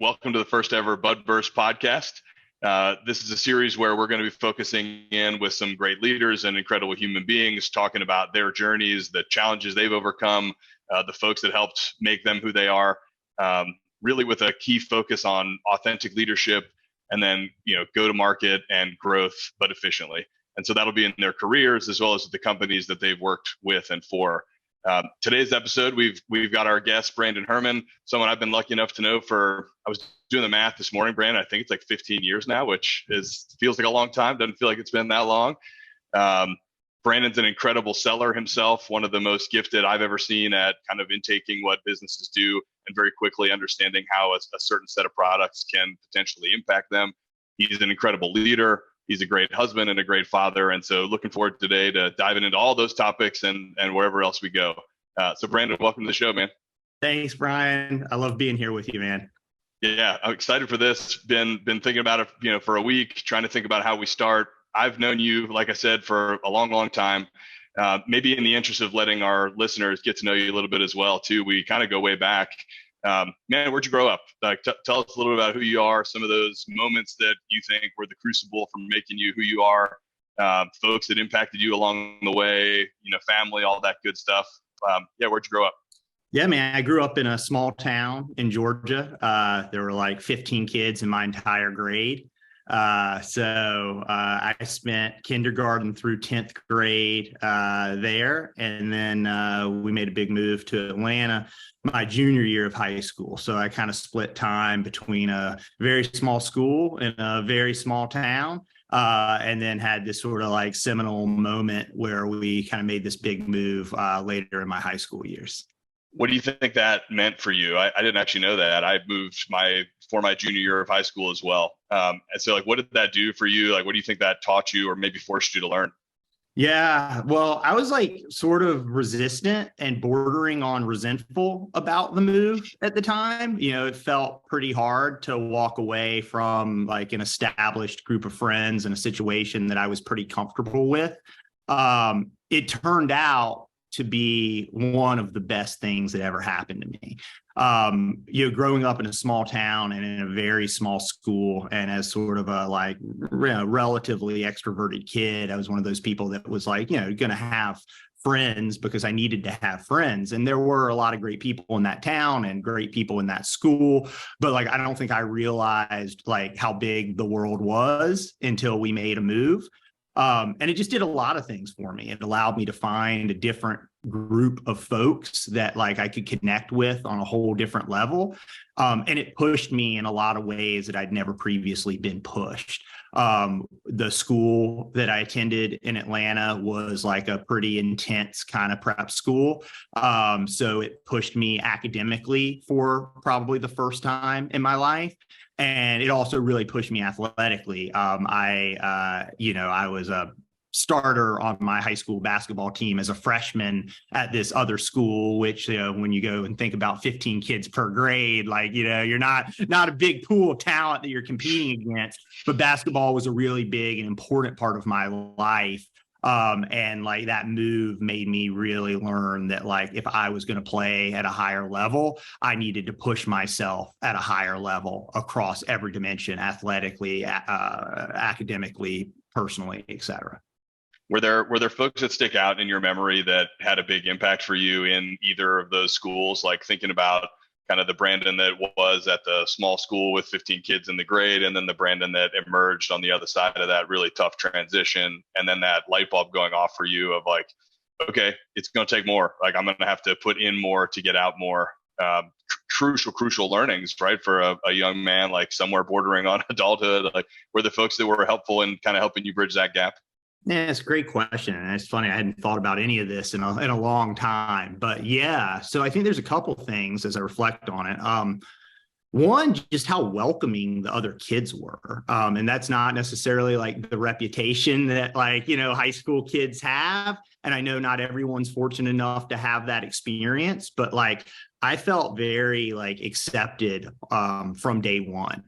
Welcome to the first ever Budburst podcast. This is a series where we're going to be focusing in with some great leaders and incredible human beings, talking about their journeys, the challenges they've overcome, the folks that helped make them who they are, really with a key focus on authentic leadership and then, go to market and growth, but efficiently. And so that'll be in their careers as well as the companies that they've worked with and for. Today's episode, we've got our guest, Brandon Herman, someone I've been lucky enough to know I was doing the math this morning, Brandon, I think it's like 15 years now, which feels like a long time. Doesn't feel like it's been that long. Brandon's an incredible seller himself, one of the most gifted I've ever seen at kind of intaking what businesses do and very quickly understanding how a certain set of products can potentially impact them. He's an incredible leader. He's a great husband and a great father. And so looking forward today to diving into all those topics and wherever else we go. So Brandon, welcome to the show, man. Thanks, Brian. I love being here with you, man. Yeah, I'm excited for this. Been thinking about it, for a week, trying to think about how we start. I've known you, like I said, for a long, long time. Maybe in the interest of letting our listeners get to know you a little bit as well, too. We kind of go way back. Man, where'd you grow up? Like, tell us a little bit about who you are, some of those moments that you think were the crucible for making you who you are, folks that impacted you along the way, family, all that good stuff. Where'd you grow up? Yeah, man, I grew up in a small town in Georgia. There were like 15 kids in my entire grade. So I spent kindergarten through 10th grade there. And then we made a big move to Atlanta my junior year of high school. So I kind of split time between a very small school in a very small town. And then had this sort of like seminal moment where we kind of made this big move later in my high school years. What do you think that meant for you? I didn't actually know that. I moved for my junior year of high school as well. And so like, what did that do for you? Like, what do you think that taught you or maybe forced you to learn? Yeah, well, I was like sort of resistant and bordering on resentful about the move at the time. It felt pretty hard to walk away from like an established group of friends in a situation that I was pretty comfortable with. It turned out to be one of the best things that ever happened to me. Growing up in a small town and in a very small school, and as sort of a relatively extroverted kid, I was one of those people that was like, going to have friends because I needed to have friends. And there were a lot of great people in that town and great people in that school. But like, I don't think I realized like how big the world was until we made a move. And it just did a lot of things for me. It allowed me to find a different group of folks that like I could connect with on a whole different level. And it pushed me in a lot of ways that I'd never previously been pushed. The school that I attended in Atlanta was like a pretty intense kind of prep school. So it pushed me academically for probably the first time in my life. And it also really pushed me athletically. I was a starter on my high school basketball team as a freshman at this other school, which, when you go and think about 15 kids per grade, like, you're not a big pool of talent that you're competing against, but basketball was a really big and important part of my life. And like that move made me really learn that like if I was going to play at a higher level, I needed to push myself at a higher level across every dimension, athletically, academically, personally, et cetera. Were there folks that stick out in your memory that had a big impact for you in either of those schools? Like thinking about kind of the Brandon that was at the small school with 15 kids in the grade, and then the Brandon that emerged on the other side of that really tough transition, and then that light bulb going off for you of like, okay, it's going to take more. Like I'm going to have to put in more to get out more. Crucial learnings, right? For a young man, like somewhere bordering on adulthood, like were the folks that were helpful in kind of helping you bridge that gap? Yeah, it's a great question. And it's funny, I hadn't thought about any of this in a long time. But yeah, so I think there's a couple things as I reflect on it. One, just how welcoming the other kids were. And that's not necessarily like the reputation that like, high school kids have. And I know not everyone's fortunate enough to have that experience, but like I felt very like accepted from day one.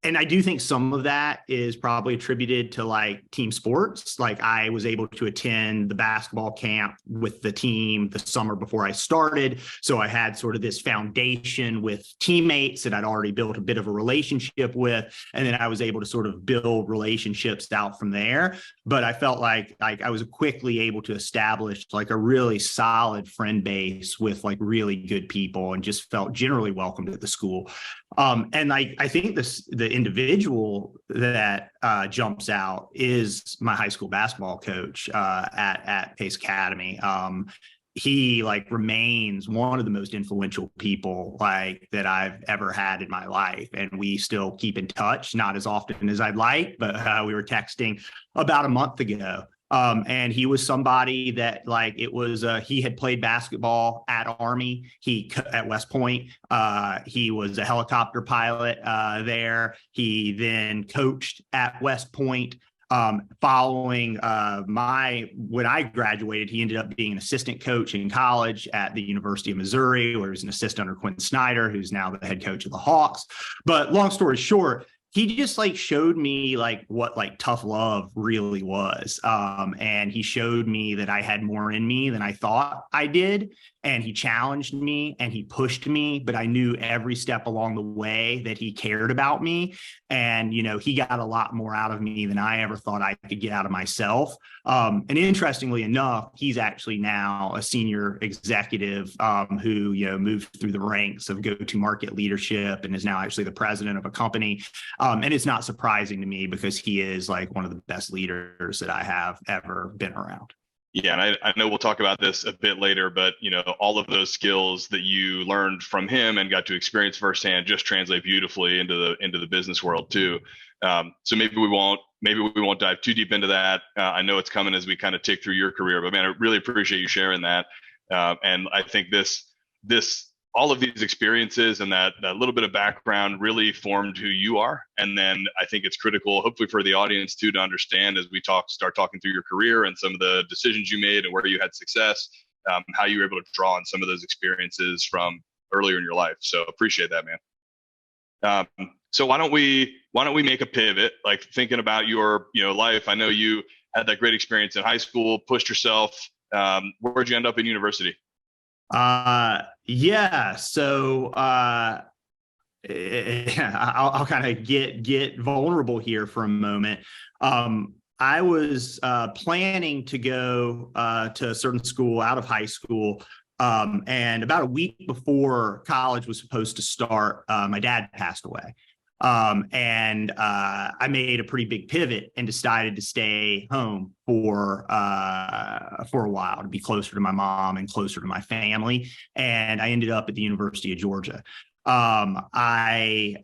And I do think some of that is probably attributed to like team sports. Like I was able to attend the basketball camp with the team the summer before I started. So I had sort of this foundation with teammates that I'd already built a bit of a relationship with. And then I was able to sort of build relationships out from there. But I felt like I was quickly able to establish like a really solid friend base with like really good people, and just felt generally welcomed at the school. And I think the individual that jumps out is my high school basketball coach at Pace Academy. He like remains one of the most influential people like that I've ever had in my life, and we still keep in touch, not as often as I'd like, but we were texting about a month ago. And he was somebody that like it was he had played basketball at Army, at West Point. He was a helicopter pilot there. He then coached at West Point. Following when I graduated, he ended up being an assistant coach in college at the University of Missouri, where he was an assistant under Quinn Snyder, who's now the head coach of the Hawks. But long story short, he just like showed me like what like tough love really was. And he showed me that I had more in me than I thought I did. And he challenged me and he pushed me, but I knew every step along the way that he cared about me. And, you know, he got a lot more out of me than I ever thought I could get out of myself. And interestingly enough, he's actually now a senior executive who, you know, moved through the ranks of go-to-market leadership and is now actually the president of a company. And it's not surprising to me because he is like one of the best leaders that I have ever been around. Yeah, and I know we'll talk about this a bit later, but you know, all of those skills that you learned from him and got to experience firsthand just translate beautifully into the business world too. So maybe we won't dive too deep into that. I know it's coming as we kind of tick through your career, but man, I really appreciate you sharing that. And I think this all of these experiences and that little bit of background really formed who you are. And then I think it's critical, hopefully for the audience too, to understand as we start talking through your career and some of the decisions you made and where you had success, how you were able to draw on some of those experiences from earlier in your life. So appreciate that, man. So why don't we make a pivot, like thinking about your life. I know you had that great experience in high school, pushed yourself. Where'd you end up in university? Yeah. So, I'll kind of get vulnerable here for a moment. I was planning to go to a certain school out of high school. And about a week before college was supposed to start, my dad passed away. And I made a pretty big pivot and decided to stay home for a while to be closer to my mom and closer to my family. And I ended up at the University of Georgia. I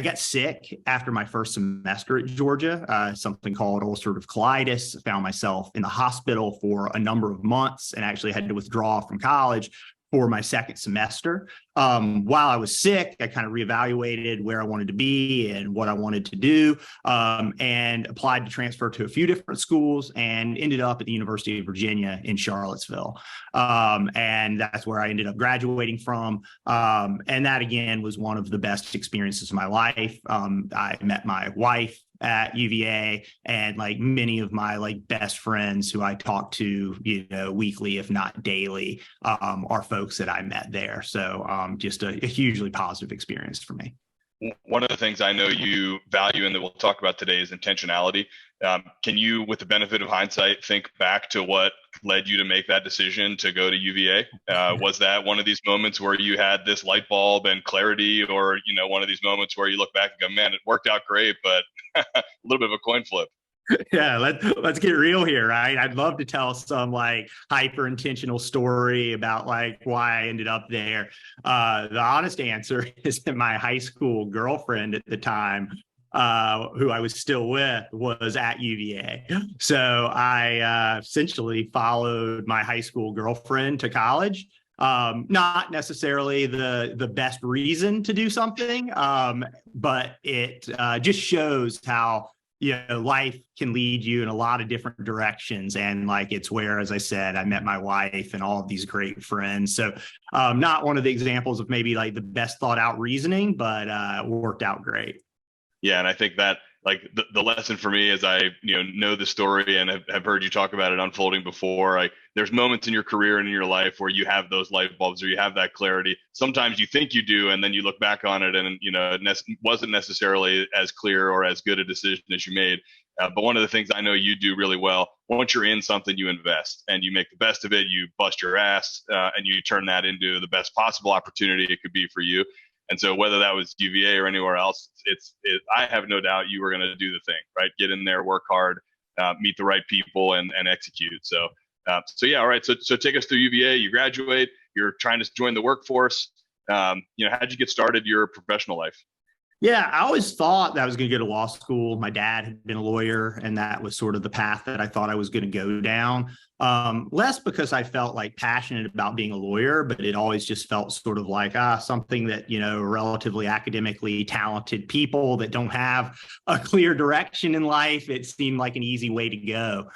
got sick after my first semester at Georgia, something called ulcerative colitis. I found myself in the hospital for a number of months and actually had to withdraw from college for my second semester. While I was sick, I kind of reevaluated where I wanted to be and what I wanted to do, and applied to transfer to a few different schools and ended up at the University of Virginia in Charlottesville. And that's where I ended up graduating from. And that, again, was one of the best experiences of my life. I met my wife at UVA, and like many of my like best friends who I talk to, weekly, if not daily, are folks that I met there. So just a hugely positive experience for me. One of the things I know you value and that we'll talk about today is intentionality. Can you, with the benefit of hindsight, think back to what led you to make that decision to go to UVA? Was that one of these moments where you had this light bulb and clarity, or, one of these moments where you look back and go, man, it worked out great, but a little bit of a coin flip? Yeah, let's get real here, right? I'd love to tell some like hyper intentional story about like why I ended up there. The honest answer is that my high school girlfriend at the time, who I was still with, was at UVA. So I essentially followed my high school girlfriend to college. Not necessarily the best reason to do something, but it just shows how life can lead you in a lot of different directions. And like, it's where, as I said, I met my wife and all of these great friends. So not one of the examples of maybe like the best thought out reasoning, but worked out great. Yeah, and I think that like the lesson for me is I know the story and have heard you talk about it unfolding before. Like there's moments in your career and in your life where you have those light bulbs or you have that clarity. Sometimes you think you do, and then you look back on it and it wasn't necessarily as clear or as good a decision as you made. But one of the things I know you do really well, once you're in something, you invest and you make the best of it. You bust your ass and you turn that into the best possible opportunity it could be for you. And so whether that was UVA or anywhere else, I have no doubt you were going to do the thing, right? Get in there, work hard, meet the right people, and execute. So yeah, all right. So take us through UVA. You graduate. You're trying to join the workforce. How'd you get started your professional life? Yeah, I always thought that I was going to go to law school. My dad had been a lawyer, and that was sort of the path that I thought I was going to go down. Less because I felt like passionate about being a lawyer, but it always just felt sort of like something that, relatively academically talented people that don't have a clear direction in life. It seemed like an easy way to go.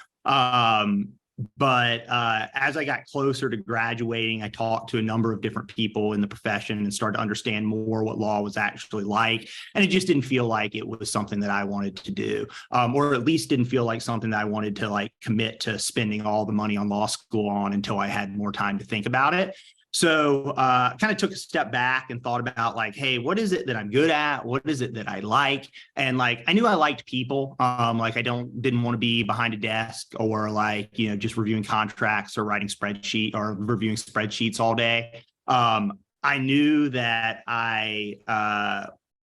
But as I got closer to graduating, I talked to a number of different people in the profession and started to understand more what law was actually like. And it just didn't feel like it was something that I wanted to do, or at least didn't feel like something that I wanted to like commit to spending all the money on law school on until I had more time to think about it. So kind of took a step back and thought about like, hey, what is it that I'm good at? What is it that I like? And like, I knew I liked people. Like I didn't want to be behind a desk or like, just reviewing contracts or reviewing spreadsheets all day. I knew that I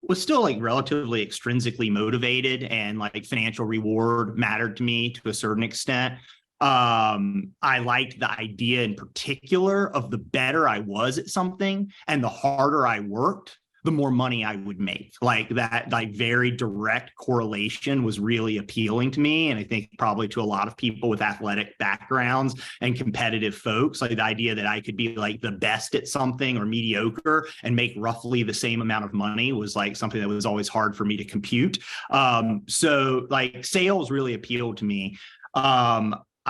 was still like relatively extrinsically motivated and like financial reward mattered to me to a certain extent. I liked the idea in particular of the better I was at something and the harder I worked, the more money I would make. Like that, like very direct correlation was really appealing to me. And I think probably to a lot of people with athletic backgrounds and competitive folks, like the idea that I could be like the best at something or mediocre and make roughly the same amount of money was like something that was always hard for me to compute. So like sales really appealed to me.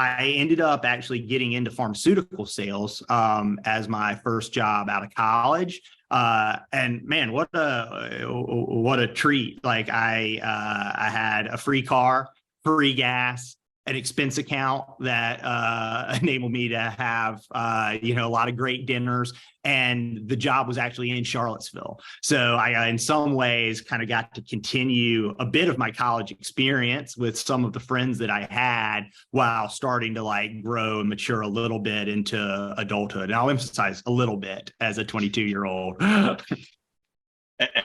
I ended up actually getting into pharmaceutical sales as my first job out of college. And man, what a treat. Like I had a free car, free gas, an expense account that enabled me to have a lot of great dinners, and the job was actually in Charlottesville. So I in some ways kind of got to continue a bit of my college experience with some of the friends that I had while starting to like grow and mature a little bit into adulthood. And I'll emphasize a little bit as a 22-year-old.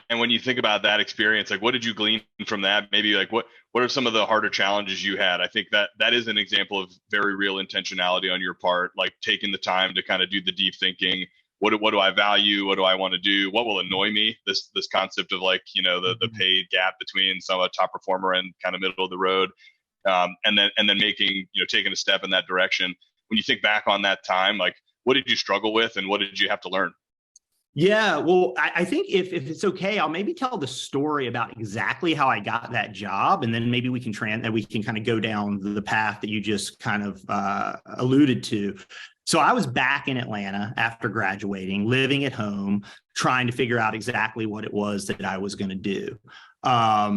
And when you think about that experience, like what did you glean from that? Maybe like what are some of the harder challenges you had? I think that is an example of very real intentionality on your part, like taking the time to kind of do the deep thinking. What do I value? What do I want to do? What will annoy me? This concept of like, the paid gap between some a top performer and kind of middle of the road. And then making, taking a step in that direction. When you think back on that time, like what did you struggle with and what did you have to learn? Yeah, well, I think if it's okay, I'll maybe tell the story about exactly how I got that job, and then maybe we can kind of go down the path that you just kind of alluded to. So I was back in Atlanta after graduating, living at home, trying to figure out exactly what it was that I was going to do.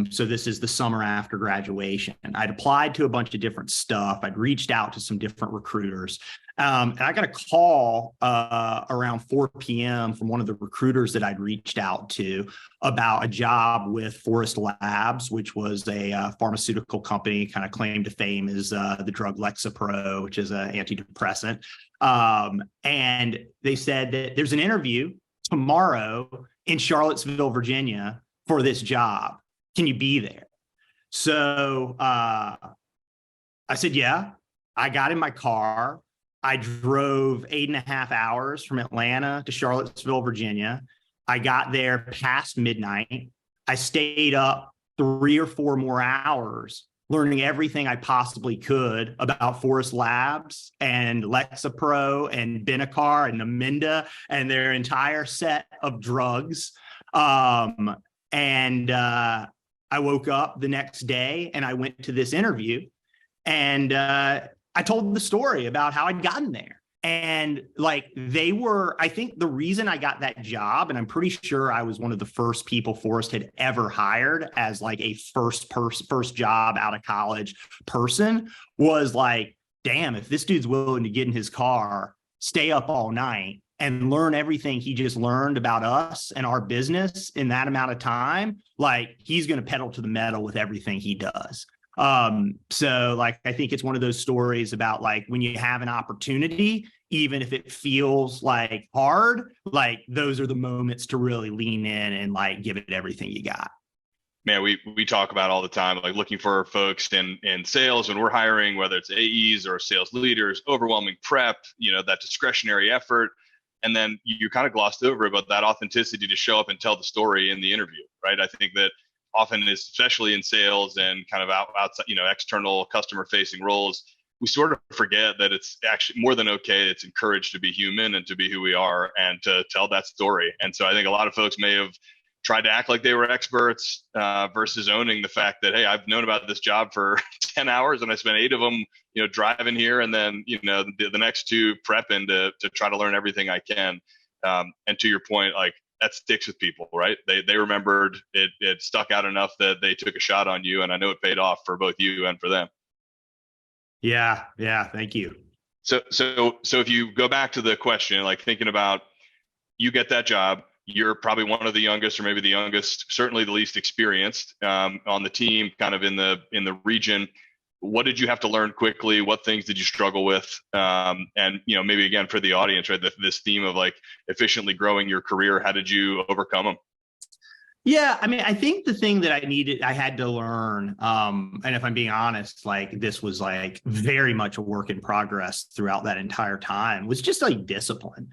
So this is the summer after graduation. I'd applied to a bunch of different stuff. I'd reached out to some different recruiters. And I got a call around 4 p.m. from one of the recruiters that I'd reached out to about a job with Forest Labs, which was a pharmaceutical company, kind of claimed to fame as the drug Lexapro, which is an antidepressant. And they said that there's an interview tomorrow in Charlottesville, Virginia for this job. Can you be there? So I said, yeah. I got in my car. I drove 8.5 hours from Atlanta to Charlottesville, Virginia. I got there past midnight. I stayed up 3 or 4 more hours learning everything I possibly could about Forest Labs and Lexapro and Benicar and Namenda and their entire set of drugs. And I woke up the next day and I went to this interview, and I told the story about how I'd gotten there And like I think the reason I got that job, and I'm pretty sure I was one of the first people Forrest had ever hired as like a first job out of college person, was like, damn, if this dude's willing to get in his car, stay up all night and learn everything he just learned about us and our business in that amount of time, like he's going to pedal to the metal with everything he does. So like, I think it's one of those stories about like when you have an opportunity, even if it feels like hard, like those are the moments to really lean in and like give it everything you got. Man, we talk about all the time, like looking for folks in sales when we're hiring, whether it's AEs or sales leaders, overwhelming prep, that discretionary effort. And then you kind of glossed over about that authenticity to show up and tell the story in the interview, right? I think that often, especially in sales and kind of outside, external customer facing roles, we sort of forget that it's actually more than okay. It's encouraged to be human and to be who we are and to tell that story. And so I think a lot of folks may have tried to act like they were experts versus owning the fact that, hey, I've known about this job for 10 hours and I spent 8 of them, driving here, and then, the next 2 prepping to try to learn everything I can. And to your point, like that sticks with people, right? They remembered it stuck out enough that they took a shot on you, and I know it paid off for both you and for them. Yeah. Thank you. So if you go back to the question, like thinking about, you get that job, you're probably one of the youngest, or maybe the youngest, certainly the least experienced on the team, kind of in the region. What did you have to learn quickly? What things did you struggle with? And maybe again for the audience, right? This theme of like efficiently growing your career. How did you overcome them? Yeah, I mean, I think the thing that I had to learn, and if I'm being honest, like this was like very much a work in progress throughout that entire time, was just like discipline.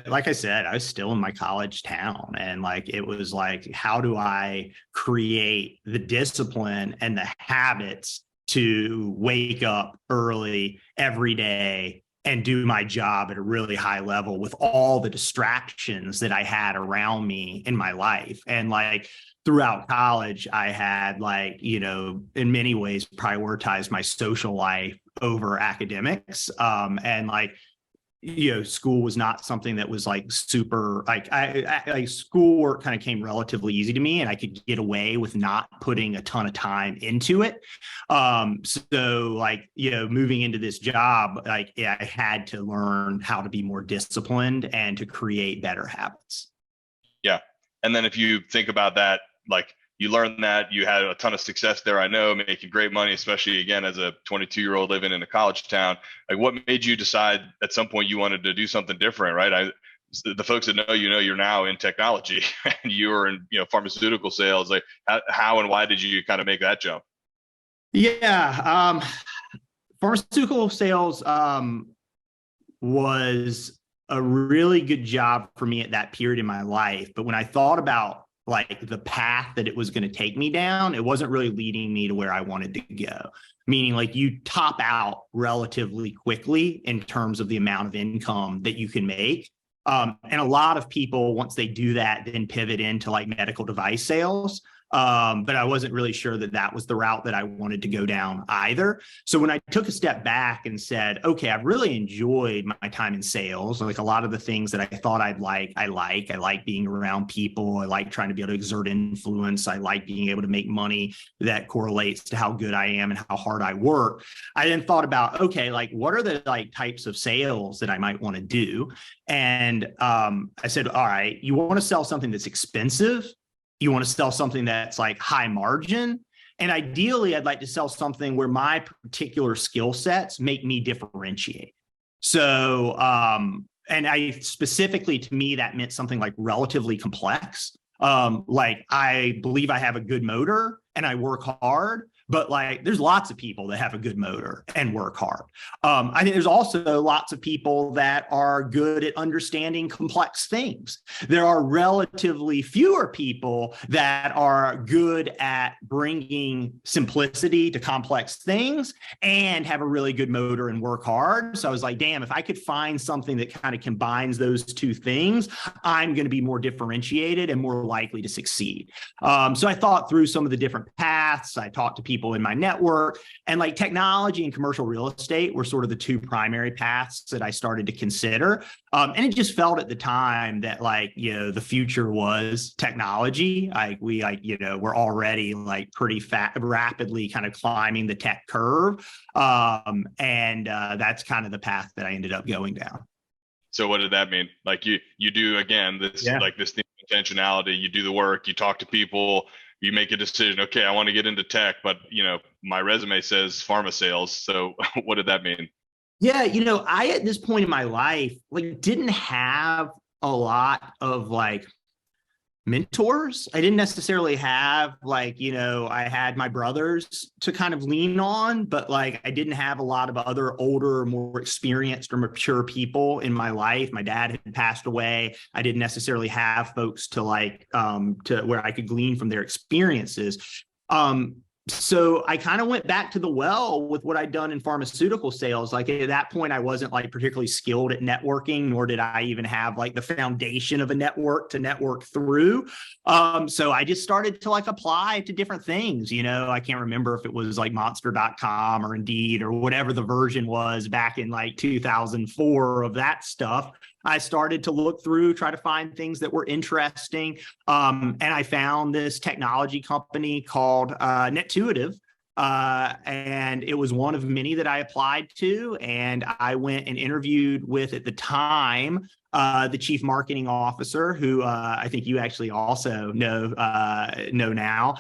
Like I said, I was still in my college town, and like it was like, how do I create the discipline and the habits to wake up early every day and do my job at a really high level with all the distractions that I had around me in my life. And like throughout college, I had like, in many ways prioritized my social life over academics. And like, school was not something that was like super, like like schoolwork kind of came relatively easy to me, and I could get away with not putting a ton of time into it. So like, moving into this job, like I had to learn how to be more disciplined and to create better habits. Yeah. And then if you think about that, like you learned that you had a ton of success there, I know, making great money, especially again, as a 22-year-old living in a college town. Like what made you decide at some point you wanted to do something different, right? The folks that know, you're now in technology and you were in, pharmaceutical sales. Like how and why did you kind of make that jump? Yeah. Pharmaceutical sales was a really good job for me at that period in my life. But when I thought about like the path that it was going to take me down, it wasn't really leading me to where I wanted to go. Meaning like you top out relatively quickly in terms of the amount of income that you can make. And a lot of people, once they do that, then pivot into like medical device sales. But I wasn't really sure that was the route that I wanted to go down either. So when I took a step back and said, okay, I've really enjoyed my time in sales. Like a lot of the things that I thought I like being around people. I like trying to be able to exert influence. I like being able to make money that correlates to how good I am and how hard I work. I then thought about, okay, like what are the like types of sales that I might want to do? And I said, all right, you want to sell something that's expensive. You want to sell something that's like high margin. And ideally, I'd like to sell something where my particular skill sets make me differentiate. So, and I specifically, to me, that meant something like relatively complex. Like I believe I have a good motor and I work hard, but like there's lots of people that have a good motor and work hard. I think there's also lots of people that are good at understanding complex things. There are relatively fewer people that are good at bringing simplicity to complex things and have a really good motor and work hard. So I was like, damn, if I could find something that kind of combines those two things, I'm going to be more differentiated and more likely to succeed. So I thought through some of the different paths. paths. I talked to people in my network, and like technology and commercial real estate were sort of the two primary paths that I started to consider. And it just felt at the time that like, the future was technology. We're already like pretty rapidly kind of climbing the tech curve. And that's kind of the path that I ended up going down. So what did that mean? Like you do again this like this thing of intentionality. You do the work. You talk to people. You make a decision. Okay, I want to get into tech, but my resume says pharma sales. So what did that mean? Yeah, I at this point in my life like didn't have a lot of like mentors. I didn't necessarily have like, I had my brothers to kind of lean on, but like I didn't have a lot of other older, more experienced or mature people in my life. My dad had passed away. I didn't necessarily have folks to like to where I could glean from their experiences. So I kind of went back to the well with what I'd done in pharmaceutical sales. Like at that point, I wasn't like particularly skilled at networking, nor did I even have like the foundation of a network to network through. So I just started to like apply to different things. I can't remember if it was like monster.com or Indeed or whatever the version was back in like 2004 of that stuff. I started to look through, try to find things that were interesting. And I found this technology company called Netuitive. And it was one of many that I applied to. And I went and interviewed with, at the time, the chief marketing officer, who I think you actually also know now,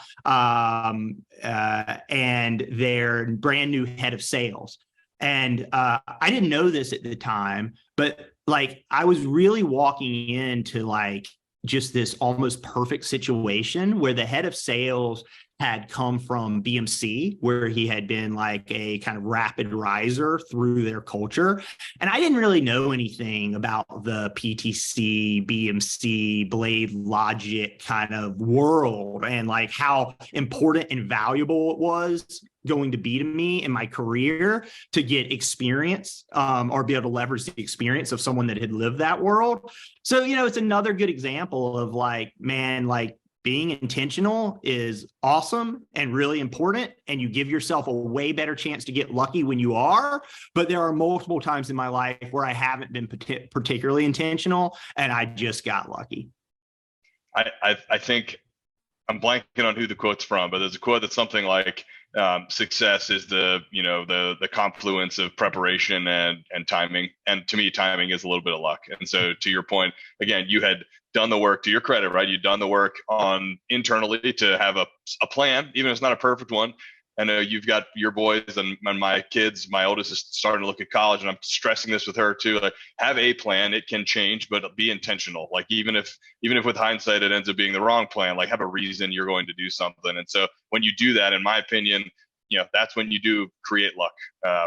and their brand new head of sales. And I didn't know this at the time, but like I was really walking into like just this almost perfect situation where the head of sales had come from BMC, where he had been like a kind of rapid riser through their culture. And I didn't really know anything about the PTC, BMC, Blade Logic kind of world and like how important and valuable it was going to be to me in my career to get experience or be able to leverage the experience of someone that had lived that world. So, it's another good example of like, man, like being intentional is awesome and really important. And you give yourself a way better chance to get lucky when you are. But there are multiple times in my life where I haven't been particularly intentional and I just got lucky. I think I'm blanking on who the quote's from, but there's a quote that's something like, success is the confluence of preparation and timing. And to me, timing is a little bit of luck. And so to your point, again, you had done the work, to your credit, right? You'd done the work on internally to have a plan, even if it's not a perfect one. I know you've got your boys and my kids. My oldest is starting to look at college, and I'm stressing this with her too. Like, have a plan. It can change, but be intentional. Like even if with hindsight it ends up being the wrong plan, like have a reason you're going to do something. And so when you do that, in my opinion, that's when you do create luck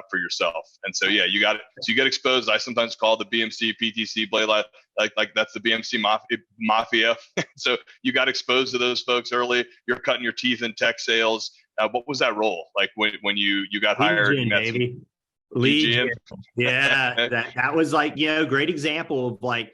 for yourself. And so yeah, you got it. So you get exposed. I sometimes call the BMC, PTC, Blade like that's the BMC mafia. So you got exposed to those folks early. You're cutting your teeth in tech sales. What was that role like when you got hired? Lead gen. Yeah, that was like, great example of like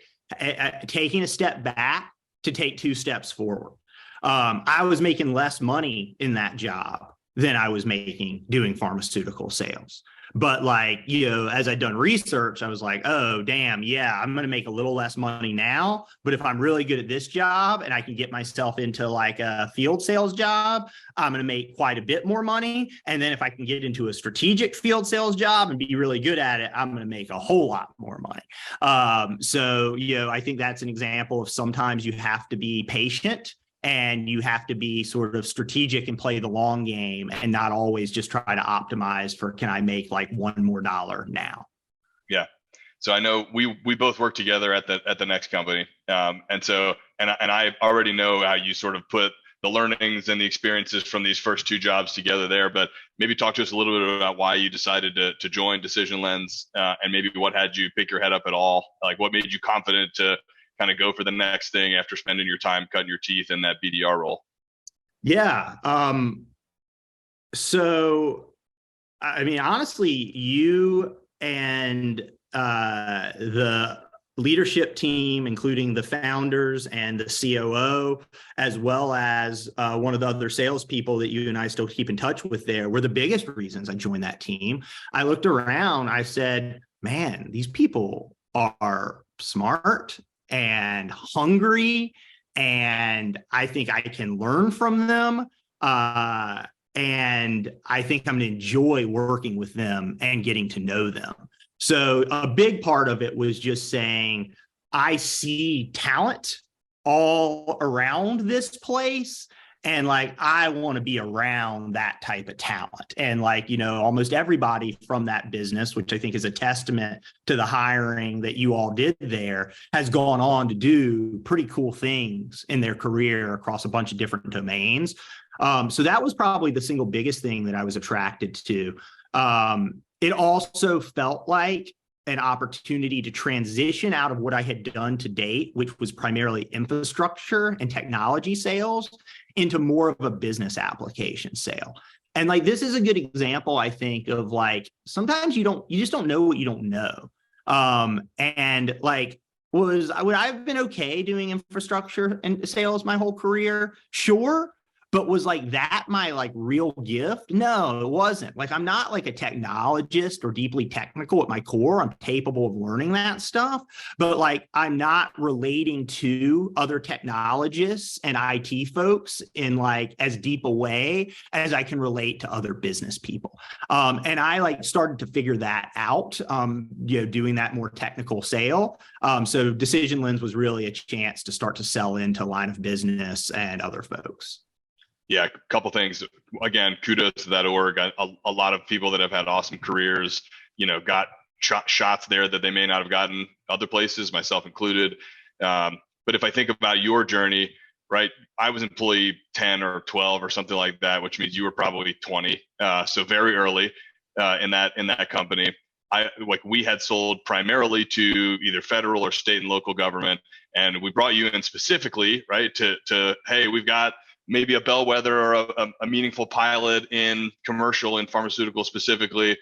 taking a step back to take two steps forward. I was making less money in that job than I was making doing pharmaceutical sales. But like, as I'd done research, I was like, oh, damn, yeah, I'm going to make a little less money now. But if I'm really good at this job and I can get myself into like a field sales job, I'm going to make quite a bit more money. And then if I can get into a strategic field sales job and be really good at it, I'm going to make a whole lot more money. So, I think that's an example of sometimes you have to be patient. And you have to be sort of strategic and play the long game and not always just try to optimize for, can I make like $1 more now? Yeah. So I know we both work together at the next company. And I already know how you sort of put the learnings and the experiences from these first two jobs together there, but maybe talk to us a little bit about why you decided to join Decision Lens, and maybe what had you pick your head up at all? Like what made you confident to kind of go for the next thing after spending your time cutting your teeth in that BDR role? Yeah. So, I mean, honestly, you and the leadership team, including the founders and the COO, as well as one of the other salespeople that you and I still keep in touch with there, were the biggest reasons I joined that team. I looked around, I said, man, these people are smart and hungry, and I think I can learn from them. And I think I'm going to enjoy working with them and getting to know them. So a big part of it was just saying, I see talent all around this place. And like, I want to be around that type of talent. And like, almost everybody from that business, which I think is a testament to the hiring that you all did there, has gone on to do pretty cool things in their career across a bunch of different domains. So that was probably the single biggest thing that I was attracted to. It also felt like an opportunity to transition out of what I had done to date, which was primarily infrastructure and technology sales, into more of a business application sale. And like, this is a good example, I think, of like, sometimes you just don't know what you don't know. And like, would I've been okay doing infrastructure and sales my whole career? Sure. But was like that my like real gift? No, it wasn't. Like, I'm not like a technologist or deeply technical at my core. I'm capable of learning that stuff, but like, I'm not relating to other technologists and IT folks in like as deep a way as I can relate to other business people. And I like started to figure that out, doing that more technical sale. So Decision Lens was really a chance to start to sell into line of business and other folks. Yeah, a couple things. Again, kudos to that org. A lot of people that have had awesome careers, got shots there that they may not have gotten other places, myself included. But if I think about your journey, right, I was employee 10 or 12 or something like that, which means you were probably 20. So very early in that company. We had sold primarily to either federal or state and local government, and we brought you in specifically, right, to hey, we've got maybe a bellwether or a meaningful pilot in commercial and pharmaceutical specifically,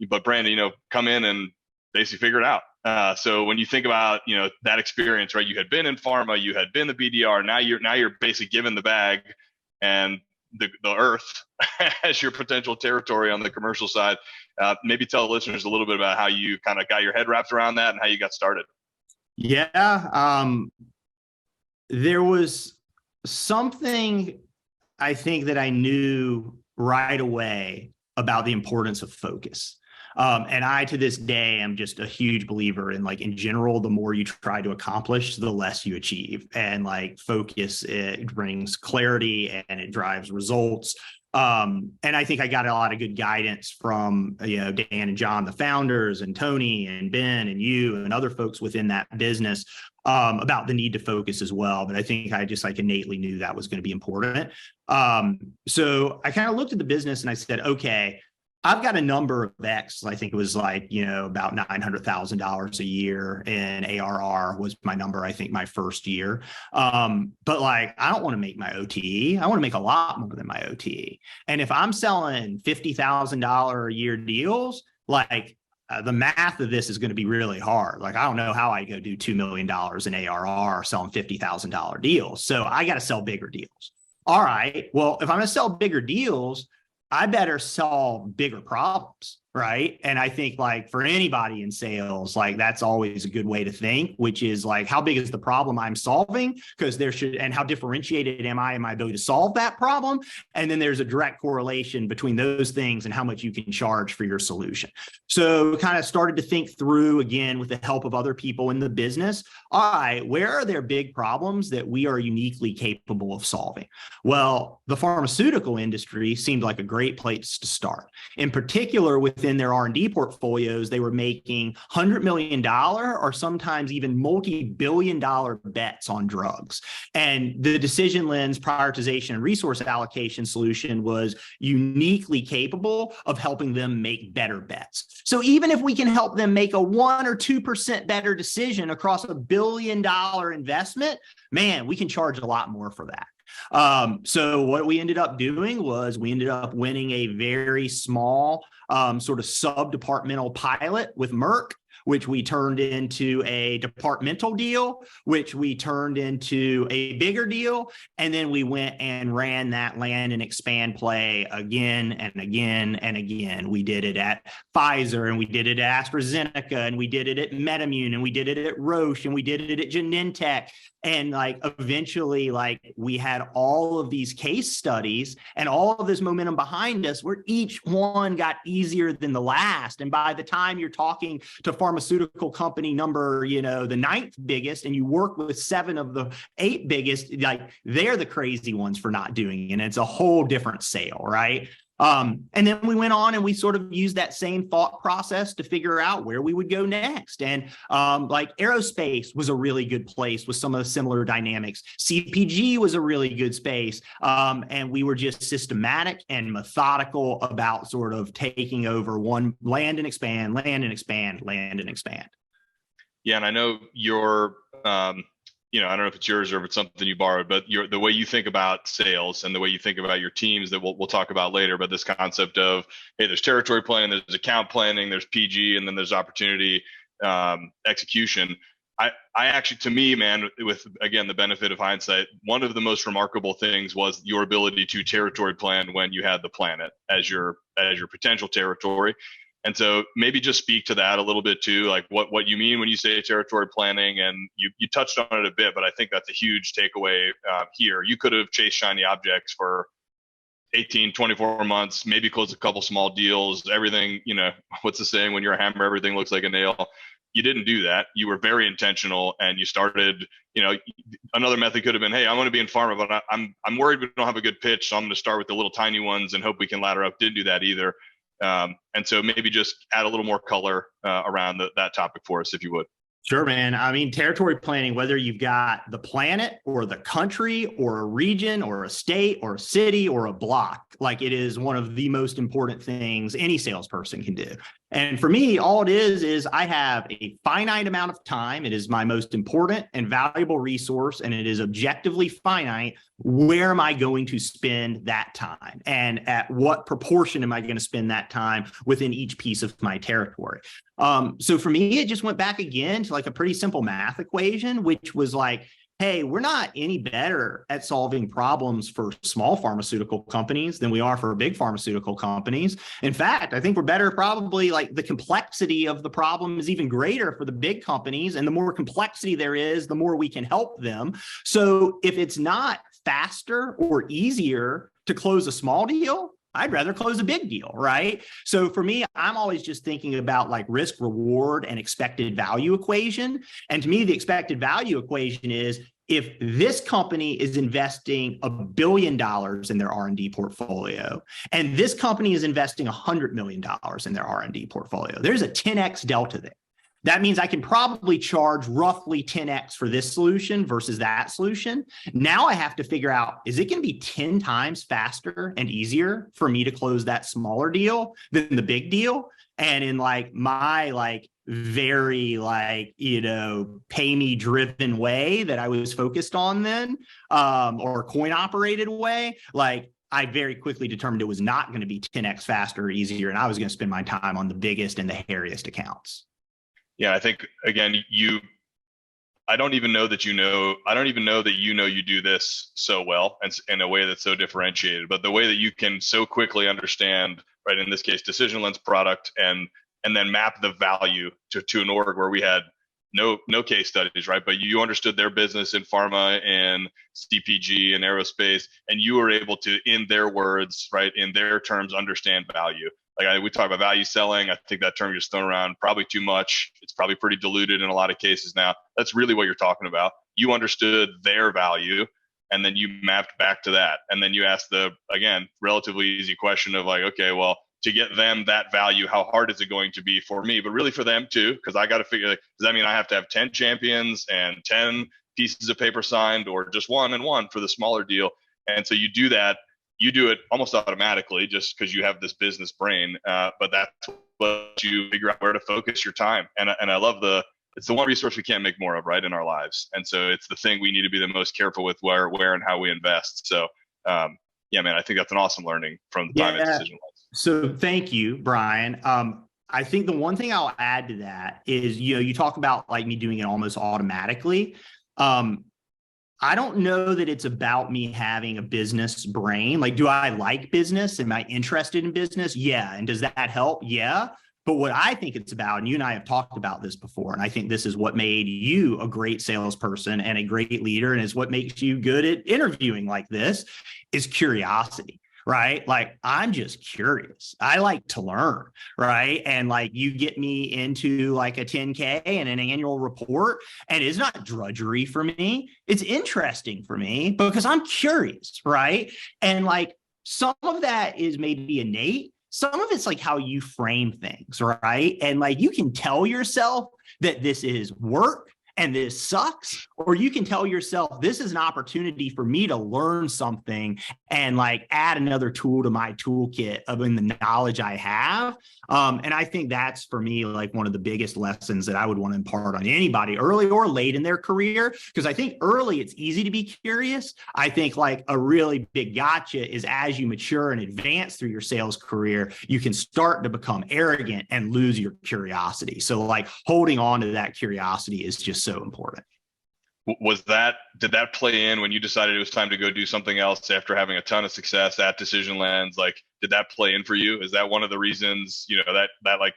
but Brandon, come in and basically figure it out. So when you think about, that experience, right, you had been in pharma, you had been the BDR, now you're basically given the bag and the earth as your potential territory on the commercial side. Maybe tell the listeners a little bit about how you kind of got your head wrapped around that and how you got started. Yeah. There was something I think that I knew right away about the importance of focus. And I, to this day, am just a huge believer in like, in general, the more you try to accomplish, the less you achieve. And like, focus, it brings clarity and it drives results. And I think I got a lot of good guidance from, Dan and John, the founders, and Tony and Ben and you and other folks within that business, about the need to focus as well. But I think I just like innately knew that was going to be important. So I kind of looked at the business and I said, okay, I've got a number of X. I think it was like, about $900,000 a year in ARR was my number, I think, my first year. But like, I don't want to make my OTE. I want to make a lot more than my OTE. And if I'm selling $50,000 a year deals, like, the math of this is going to be really hard. Like, I don't know how I go do $2 million in ARR selling $50,000 deals. So I got to sell bigger deals. All right. Well, if I'm going to sell bigger deals, I better solve bigger problems, right? And I think like for anybody in sales, like that's always a good way to think, which is like, how big is the problem I'm solving? Because and how differentiated am I in my ability to solve that problem? And then there's a direct correlation between those things and how much you can charge for your solution. So kind of started to think through, again, with the help of other people in the business, all right, where are there big problems that we are uniquely capable of solving? Well, the pharmaceutical industry seemed like a great place to start. In particular, within their R&D portfolios, they were making $100 million or sometimes even multi-billion-dollar bets on drugs. And the Decision Lens prioritization and resource allocation solution was uniquely capable of helping them make better bets. So even if we can help them make a 1 or 2% better decision across $1 billion investment, man, we can charge a lot more for that. So what we ended up doing was we ended up winning a very small sort of sub-departmental pilot with Merck, which we turned into a departmental deal, which we turned into a bigger deal. And then we went and ran that land and expand play again and again and again. We did it at Pfizer, and we did it at AstraZeneca, and we did it at MedImmune, and we did it at Roche, and we did it at Genentech. And like eventually, like we had all of these case studies and all of this momentum behind us where each one got easier than the last. And by the time you're talking to pharmaceutical company number, the 9th biggest, and you work with 7 of the 8 biggest, like they're the crazy ones for not doing it. And it's a whole different sale, right? And then we went on and we sort of used that same thought process to figure out where we would go next. And like aerospace was a really good place with some of the similar dynamics. CPG was a really good space. And we were just systematic and methodical about sort of taking over one land and expand, land and expand, land and expand. Yeah. And I know your, I don't know if it's yours or if it's something you borrowed, but the way you think about sales and the way you think about your teams that we'll talk about later, but this concept of, hey, there's territory planning, there's account planning, there's PG, and then there's opportunity execution. I actually, to me, man, with, again, the benefit of hindsight, one of the most remarkable things was your ability to territory plan when you had the planet as your potential territory. And so maybe just speak to that a little bit too, like what you mean when you say territory planning. And you touched on it a bit, but I think that's a huge takeaway here. You could have chased shiny objects for 18, 24 months, maybe closed a couple small deals, everything, what's the saying, when you're a hammer, everything looks like a nail. You didn't do that. You were very intentional, and you started, another method could have been, hey, I want to be in pharma, but I'm worried we don't have a good pitch, so I'm going to start with the little tiny ones and hope we can ladder up. Didn't do that either. And so maybe just add a little more color around that topic for us, if you would. Sure, man. I mean, territory planning, whether you've got the planet or the country or a region or a state or a city or a block, like it is one of the most important things any salesperson can do. And for me, all it is I have a finite amount of time. It is my most important and valuable resource, and it is objectively finite. Where am I going to spend that time? And at what proportion am I going to spend that time within each piece of my territory? So for me, it just went back again to like a pretty simple math equation, which was like, hey, we're not any better at solving problems for small pharmaceutical companies than we are for big pharmaceutical companies. In fact, I think we're better, probably like the complexity of the problem is even greater for the big companies. And the more complexity there is, the more we can help them. So if it's not faster or easier to close a small deal, I'd rather close a big deal, right? So for me, I'm always just thinking about like risk reward and expected value equation. And to me, the expected value equation is, if this company is investing $1 billion in their R&D portfolio, and this company is investing $100 million in their R&D portfolio, there's a 10x delta there. That means I can probably charge roughly 10x for this solution versus that solution. Now I have to figure out, is it going to be 10 times faster and easier for me to close that smaller deal than the big deal? And in like my very pay me driven way that I was focused on then, or coin operated way, I very quickly determined it was not going to be 10x faster or easier. And I was going to spend my time on the biggest and the hairiest accounts. Yeah, I think, again, I don't even know that you do this so well and in a way that's so differentiated, but the way that you can so quickly understand, right, in this case, Decision Lens product, and then map the value to an org where we had no case studies, right? But you understood their business in pharma and CPG and aerospace, and you were able to, in their words, right, in their terms, understand value. We talk about value selling. I think that term gets thrown around probably too much. It's probably pretty diluted in a lot of cases now. That's really what you're talking about. You understood their value, and then you mapped back to that. And then you asked the, again, relatively easy question of like, okay, well, to get them that value, how hard is it going to be for me? But really for them too, because I got to figure, does that mean I have to have 10 champions and 10 pieces of paper signed, or just one and one for the smaller deal? And so you do that. You do it almost automatically just because you have this business brain, but that's what you figure out where to focus your time. And I love it's the one resource we can't make more of, right, in our lives. And so it's the thing we need to be the most careful with where and how we invest. So yeah, man, I think that's an awesome learning from the time at Decision Lens. So thank you, Brian. I think the one thing I'll add to that is, you talk about like me doing it almost automatically. I don't know that it's about me having a business brain. Like, do I like business? Am I interested in business? Yeah. And does that help? Yeah. But what I think it's about, and you and I have talked about this before, and I think this is what made you a great salesperson and a great leader, and is what makes you good at interviewing like this, is curiosity. Right? Like, I'm just curious. I like to learn, right? And like, you get me into like a 10K and an annual report, and it's not drudgery for me. It's interesting for me because I'm curious, right? And like, some of that is maybe innate. Some of it's like how you frame things, right? And like, you can tell yourself that this is work and this sucks, or you can tell yourself this is an opportunity for me to learn something and like add another tool to my toolkit of in the knowledge I have. And I think that's, for me, like one of the biggest lessons that I would want to impart on anybody early or late in their career. Because I think early it's easy to be curious. I think like a really big gotcha is as you mature and advance through your sales career, you can start to become arrogant and lose your curiosity. So like, holding on to that curiosity is just so important. Did that play in when you decided it was time to go do something else after having a ton of success at Decision Lens? Like, did that play in for you? Is that one of the reasons, that like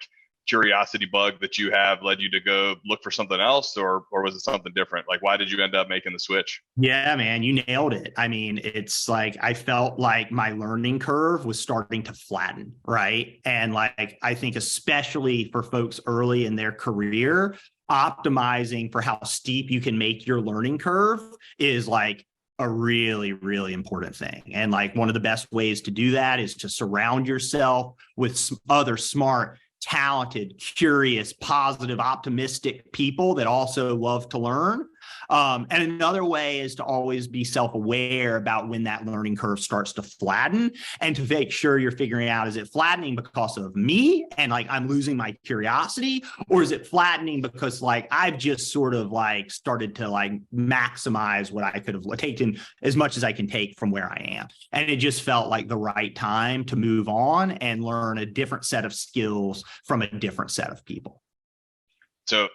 curiosity bug that you have led you to go look for something else, or was it something different? Like, why did you end up making the switch? Yeah, man, you nailed it. I mean, it's like, I felt like my learning curve was starting to flatten, right? And like, I think especially for folks early in their career, optimizing for how steep you can make your learning curve is like a really, really important thing. And like, one of the best ways to do that is to surround yourself with other smart, talented, curious, positive, optimistic people that also love to learn. And another way is to always be self-aware about when that learning curve starts to flatten, and to make sure you're figuring out, is it flattening because of me and like I'm losing my curiosity, or is it flattening because like I've just sort of like started to like maximize what I could have taken as much as I can take from where I am. And it just felt like the right time to move on and learn a different set of skills from a different set of people.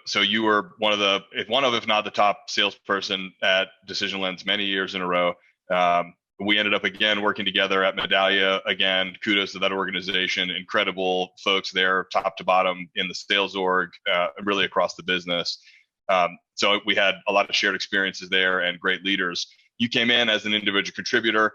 So you were if not the top salesperson at Decision Lens many years in a row. We ended up again working together at Medallia. Again, kudos to that organization. Incredible folks there, top to bottom in the sales org, really across the business. So we had a lot of shared experiences there and great leaders. You came in as an individual contributor.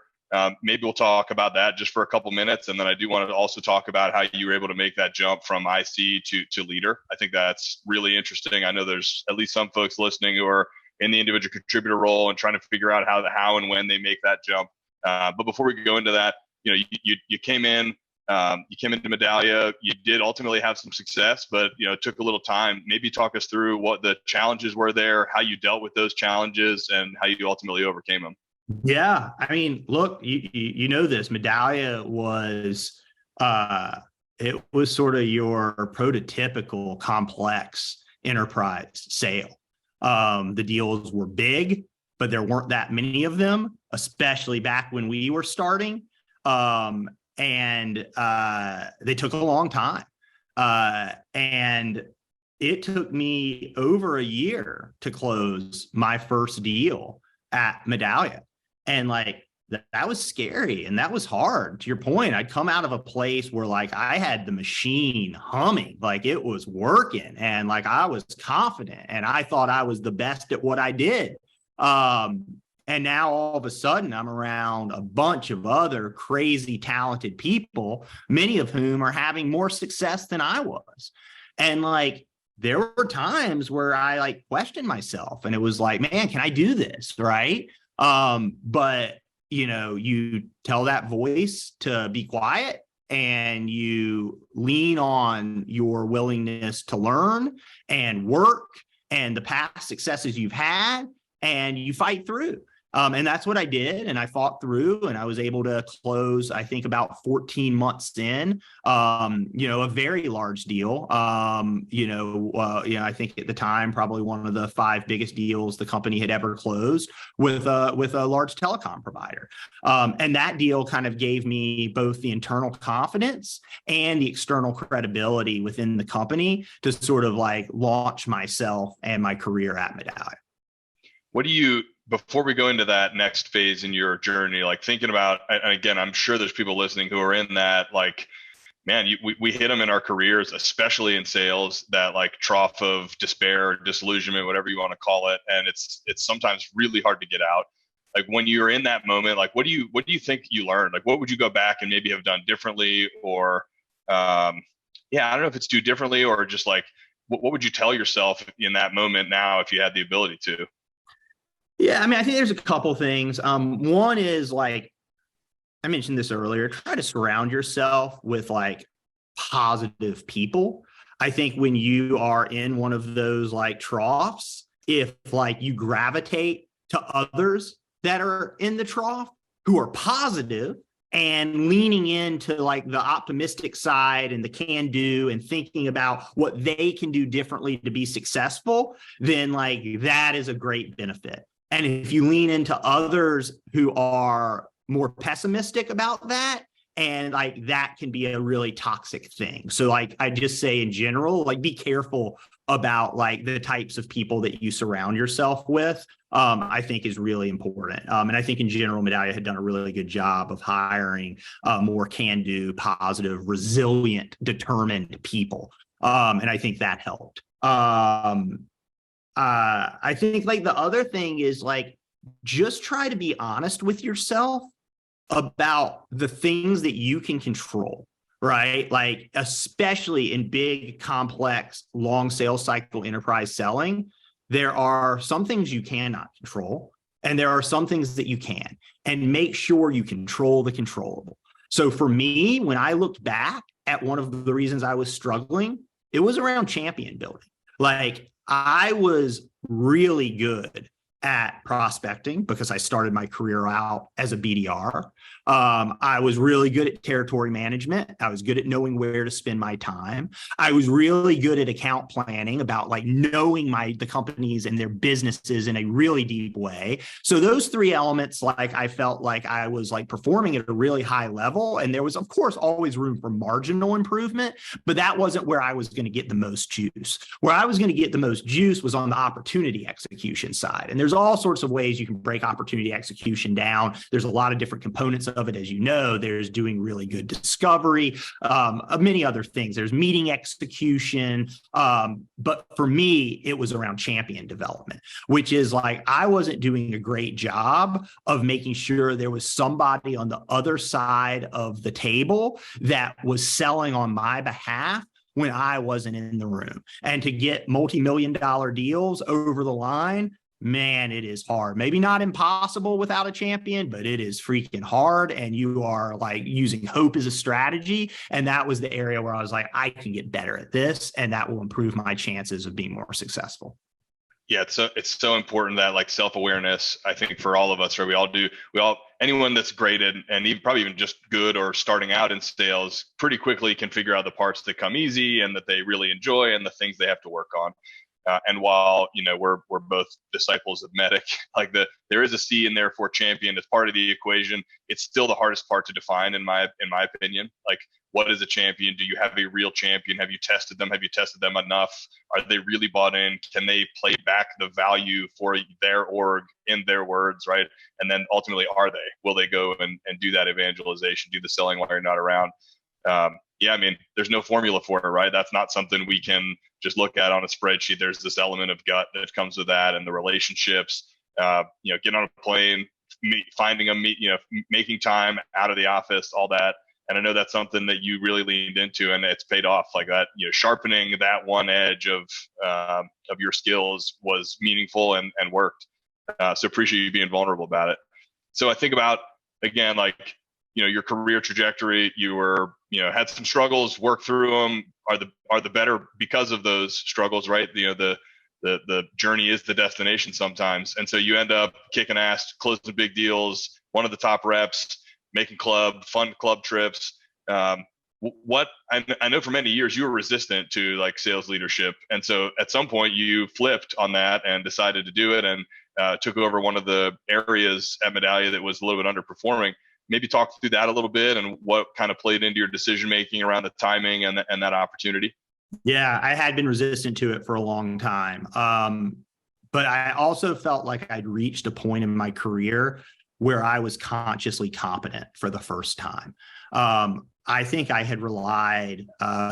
Maybe we'll talk about that just for a couple minutes. And then I do want to also talk about how you were able to make that jump from IC to leader. I think that's really interesting. I know there's at least some folks listening who are in the individual contributor role and trying to figure out how and when they make that jump. But before we go into that, you came in, you came into Medallia. You did ultimately have some success, but it took a little time. Maybe talk us through what the challenges were there, how you dealt with those challenges, and how you ultimately overcame them. Yeah, I mean, look, you know this. Medallia was it was sort of your prototypical complex enterprise sale. The deals were big, but there weren't that many of them, especially back when we were starting. And they took a long time. And it took me over a year to close my first deal at Medallia. And like, that was scary and that was hard. To your point, I'd come out of a place where like I had the machine humming, like it was working, and like I was confident and I thought I was the best at what I did. And now all of a sudden I'm around a bunch of other crazy talented people, many of whom are having more success than I was. And like, there were times where I like questioned myself, and it was like, man, can I do this? Right. But you tell that voice to be quiet, and you lean on your willingness to learn and work and the past successes you've had, and you fight through. And that's what I did. And I fought through, and I was able to close, I think about 14 months in, a very large deal. I think at the time, probably one of the 5 biggest deals the company had ever closed with a large telecom provider. And that deal kind of gave me both the internal confidence and the external credibility within the company to sort of like launch myself and my career at Medallia. Before we go into that next phase in your journey, like thinking about, and again, I'm sure there's people listening who are in that, like, man, we hit them in our careers, especially in sales, that like trough of despair or disillusionment, whatever you want to call it. And it's sometimes really hard to get out. Like when you're in that moment, like, what do you think you learned? Like, what would you go back and maybe have done differently? Or, I don't know if it's do differently or just like, what would you tell yourself in that moment now if you had the ability to? Yeah, I mean, I think there's a couple things. One is like I mentioned this earlier, try to surround yourself with like positive people. I think when you are in one of those like troughs, if like you gravitate to others that are in the trough who are positive and leaning into like the optimistic side and the can do and thinking about what they can do differently to be successful, then like that is a great benefit. And if you lean into others who are more pessimistic about that, and like that can be a really toxic thing. So like I just say in general, like be careful about like the types of people that you surround yourself with. I think is really important. And I think in general, Medallia had done a really good job of hiring more can-do, positive, resilient, determined people. And I think that helped. I think like the other thing is like, just try to be honest with yourself about the things that you can control, right? Like, especially in big, complex, long sales cycle enterprise selling, there are some things you cannot control, and there are some things that you can, and make sure you control the controllable. So for me, when I looked back at one of the reasons I was struggling, it was around champion building. Like, I was really good at prospecting because I started my career out as a BDR. I was really good at territory management. I was good at knowing where to spend my time. I was really good at account planning, about like knowing the companies and their businesses in a really deep way. So those 3 elements, like I felt like I was like performing at a really high level. And there was, of course, always room for marginal improvement, but that wasn't where I was going to get the most juice. Where I was going to get the most juice was on the opportunity execution side. And there's all sorts of ways you can break opportunity execution down. There's a lot of different components of it, as you know. There's doing really good discovery, many other things. There's meeting execution. But for me, it was around champion development, which is like I wasn't doing a great job of making sure there was somebody on the other side of the table that was selling on my behalf when I wasn't in the room. And to get multi-million-dollar deals over the line, man, it is hard. Maybe not impossible without a champion, but it is freaking hard. And you are like using hope as a strategy. And that was the area where I was like, I can get better at this, and that will improve my chances of being more successful. Yeah, it's so important, that like self-awareness, I think, for all of us, right? Anyone that's great and even probably even just good or starting out in sales pretty quickly can figure out the parts that come easy and that they really enjoy and the things they have to work on. And while we're both disciples of Medic, like there is a C in there for champion as part of the equation. It's still the hardest part to define, in my opinion. Like, what is a champion? Do you have a real champion? Have you tested them? Have you tested them enough? Are they really bought in? Can they play back the value for their org in their words, right? And then ultimately, are they? Will they go and do that evangelization, do the selling while you're not around? I mean, there's no formula for it, right? That's not something we can just look at on a spreadsheet. There's this element of gut that comes with that, and the relationships. Getting on a plane, finding them, making time out of the office, all that. And I know that's something that you really leaned into, and it's paid off. Like that, sharpening that one edge of your skills was meaningful and worked. So appreciate you being vulnerable about it. So I think about, again, like, your career trajectory. You were, had some struggles, worked through them, are the better because of those struggles, right? The the journey is the destination sometimes. And so you end up kicking ass, closing big deals, one of the top reps, making fun club trips. What I know for many years you were resistant to like sales leadership, and so at some point you flipped on that and decided to do it, and took over one of the areas at Medallia that was a little bit underperforming. Maybe talk through that a little bit and what kind of played into your decision making around the timing and that opportunity. Yeah, I had been resistant to it for a long time. But I also felt like I'd reached a point in my career where I was consciously competent for the first time. I think I had relied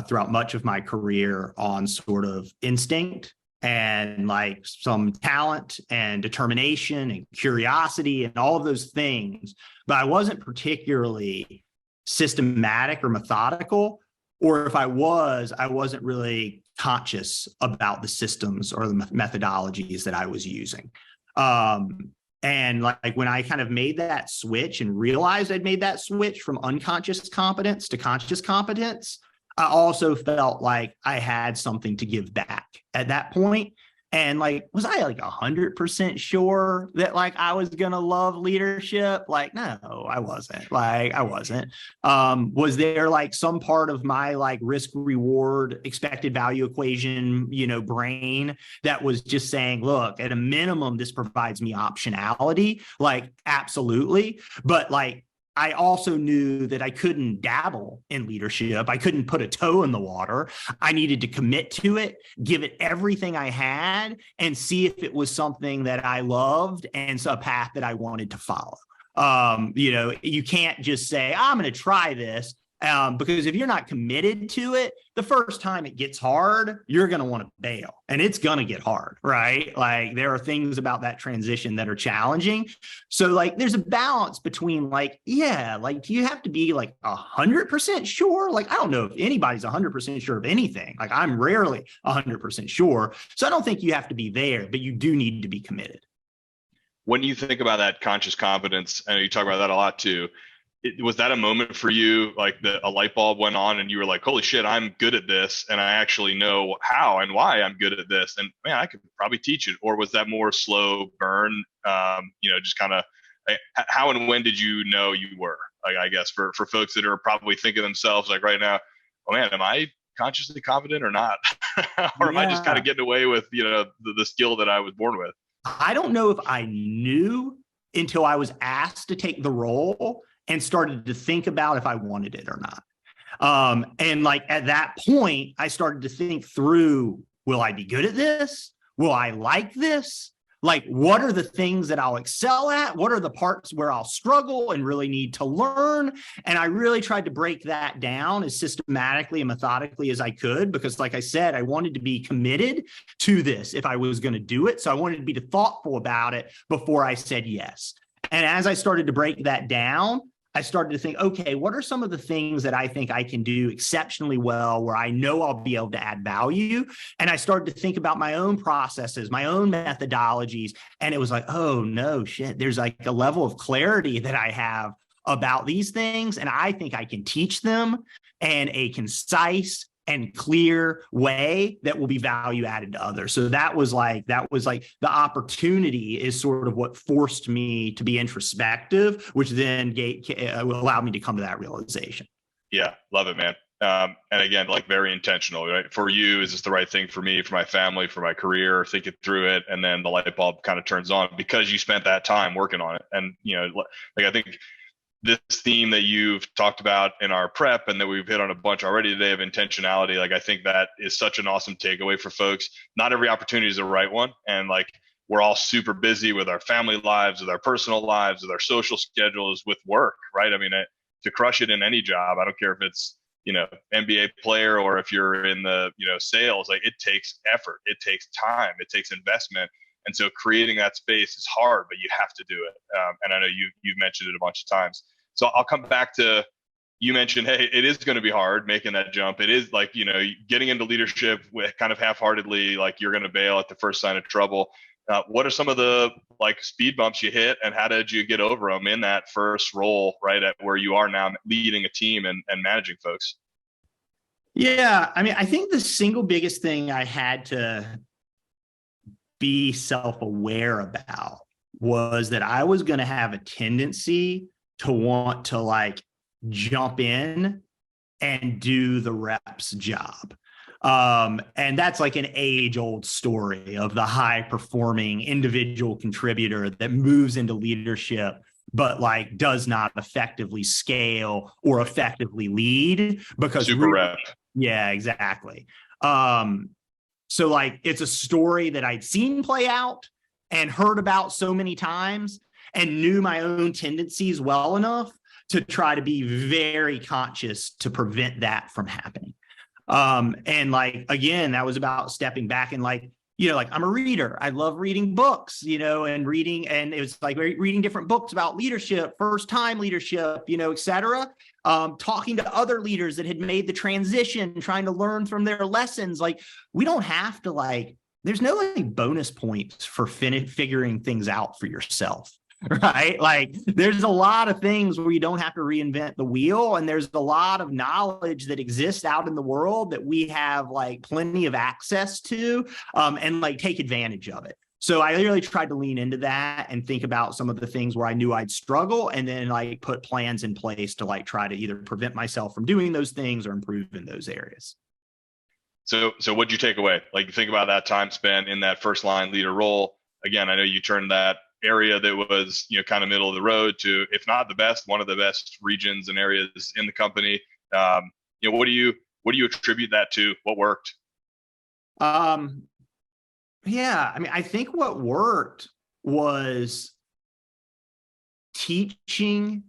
throughout much of my career on sort of instinct and like some talent and determination and curiosity and all of those things, but I wasn't particularly systematic or methodical. Or if I wasn't really conscious about the systems or the methodologies that I was using. And like when I kind of made that switch and realized I'd made that switch from unconscious competence to conscious competence, I also felt like I had something to give back at that point. And like, was I like 100% sure that like I was going to love leadership? Like, no, I wasn't. Was there like some part of my like risk reward expected value equation, brain that was just saying, look, at a minimum, this provides me optionality? Like, absolutely. But like, I also knew that I couldn't dabble in leadership. I couldn't put a toe in the water. I needed to commit to it, give it everything I had, and see if it was something that I loved and a path that I wanted to follow. You can't just say, I'm going to try this. Because if you're not committed to it, the first time it gets hard, you're going to want to bail, and it's going to get hard, right? Like there are things about that transition that are challenging. So like there's a balance between like, yeah, like do you have to be like 100% sure? Like, I don't know if anybody's 100% sure of anything. Like I'm rarely 100% sure. So I don't think you have to be there, but you do need to be committed. When you think about that conscious competence, I know you talk about that a lot too. Was that a moment for you, like a light bulb went on and you were like, holy shit, I'm good at this. And I actually know how and why I'm good at this. And man, I could probably teach it. Or was that more slow burn? Just kind of how and when did you know you were? Like, I guess for folks that are probably thinking themselves like right now, oh man, am I consciously competent or not? Or am I just kind of getting away with, the skill that I was born with? I don't know if I knew until I was asked to take the role and started to think about if I wanted it or not. And like at that point, I started to think through, will I be good at this? Will I like this? Like, what are the things that I'll excel at? What are the parts where I'll struggle and really need to learn? And I really tried to break that down as systematically and methodically as I could, because like I said, I wanted to be committed to this if I was going to do it. So I wanted to be thoughtful about it before I said yes. And as I started to break that down, I started to think, okay, what are some of the things that I think I can do exceptionally well where I know I'll be able to add value? And I started to think about my own processes, my own methodologies. And it was like, oh, no, shit, there's like a level of clarity that I have about these things. And I think I can teach them in a concise and clear way that will be value added to others. So that was like the opportunity is sort of what forced me to be introspective, which then allowed me to come to that realization. Yeah, love it, man. And again, like very intentional, right? For you, is this the right thing for me, for my family, for my career, thinking through it, and then the light bulb kind of turns on because you spent that time working on it. And, like I think this theme that you've talked about in our prep and that we've hit on a bunch already today of intentionality, like I think that is such an awesome takeaway for folks. Not every opportunity is the right one. And like, we're all super busy with our family lives, with our personal lives, with our social schedules, with work, right? I mean, to crush it in any job, I don't care if it's, NBA player or if you're in the, sales, like it takes effort, it takes time, it takes investment. And so creating that space is hard, but you have to do it. And I know you've mentioned it a bunch of times. So I'll come back to, you mentioned, hey, it is going to be hard making that jump. It is like, getting into leadership with kind of half-heartedly, like you're going to bail at the first sign of trouble. What are some of the like speed bumps you hit, and how did you get over them in that first role, right, at where you are now leading a team and managing folks? Yeah, I mean, I think the single biggest thing I had to be self-aware about was that I was going to have a tendency to want to like jump in and do the rep's job. And that's like an age-old story of the high-performing individual contributor that moves into leadership, but like does not effectively scale or effectively lead because super rep. Yeah, exactly. So like it's a story that I'd seen play out and heard about so many times and knew my own tendencies well enough to try to be very conscious to prevent that from happening. And like, again, that was about stepping back and like, you know, like I'm a reader. I love reading books, you know, and reading, and it was like reading different books about leadership, first time leadership, you know, et cetera. Talking to other leaders that had made the transition, trying to learn from their lessons. Like we don't have to like, there's no like bonus points for figuring things out for yourself. Right? Like there's a lot of things where you don't have to reinvent the wheel. And there's a lot of knowledge that exists out in the world that we have like plenty of access to, and like take advantage of it. So I really tried to lean into that and think about some of the things where I knew I'd struggle and then like put plans in place to like try to either prevent myself from doing those things or improve in those areas. So what'd you take away? Like think about that time spent in that first line leader role. Again, I know you turned that area that was, you know, kind of middle of the road to, if not the best, one of the best regions and areas in the company. You know, what do you attribute that to? What worked? Yeah, I mean, I think what worked was teaching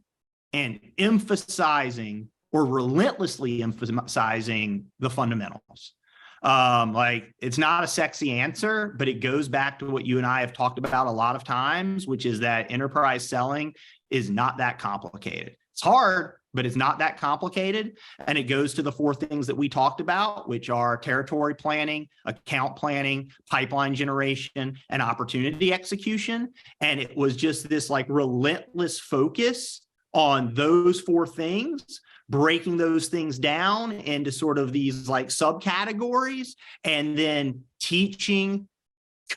and emphasizing or relentlessly emphasizing the fundamentals. Like it's not a sexy answer, but it goes back to what you and I have talked about a lot of times, which is that enterprise selling is not that complicated. It's hard, but it's not that complicated. And it goes to the 4 things that we talked about, which are territory planning, account planning, pipeline generation, and opportunity execution. And it was just this like relentless focus on those 4 things, breaking those things down into sort of these like subcategories, and then teaching,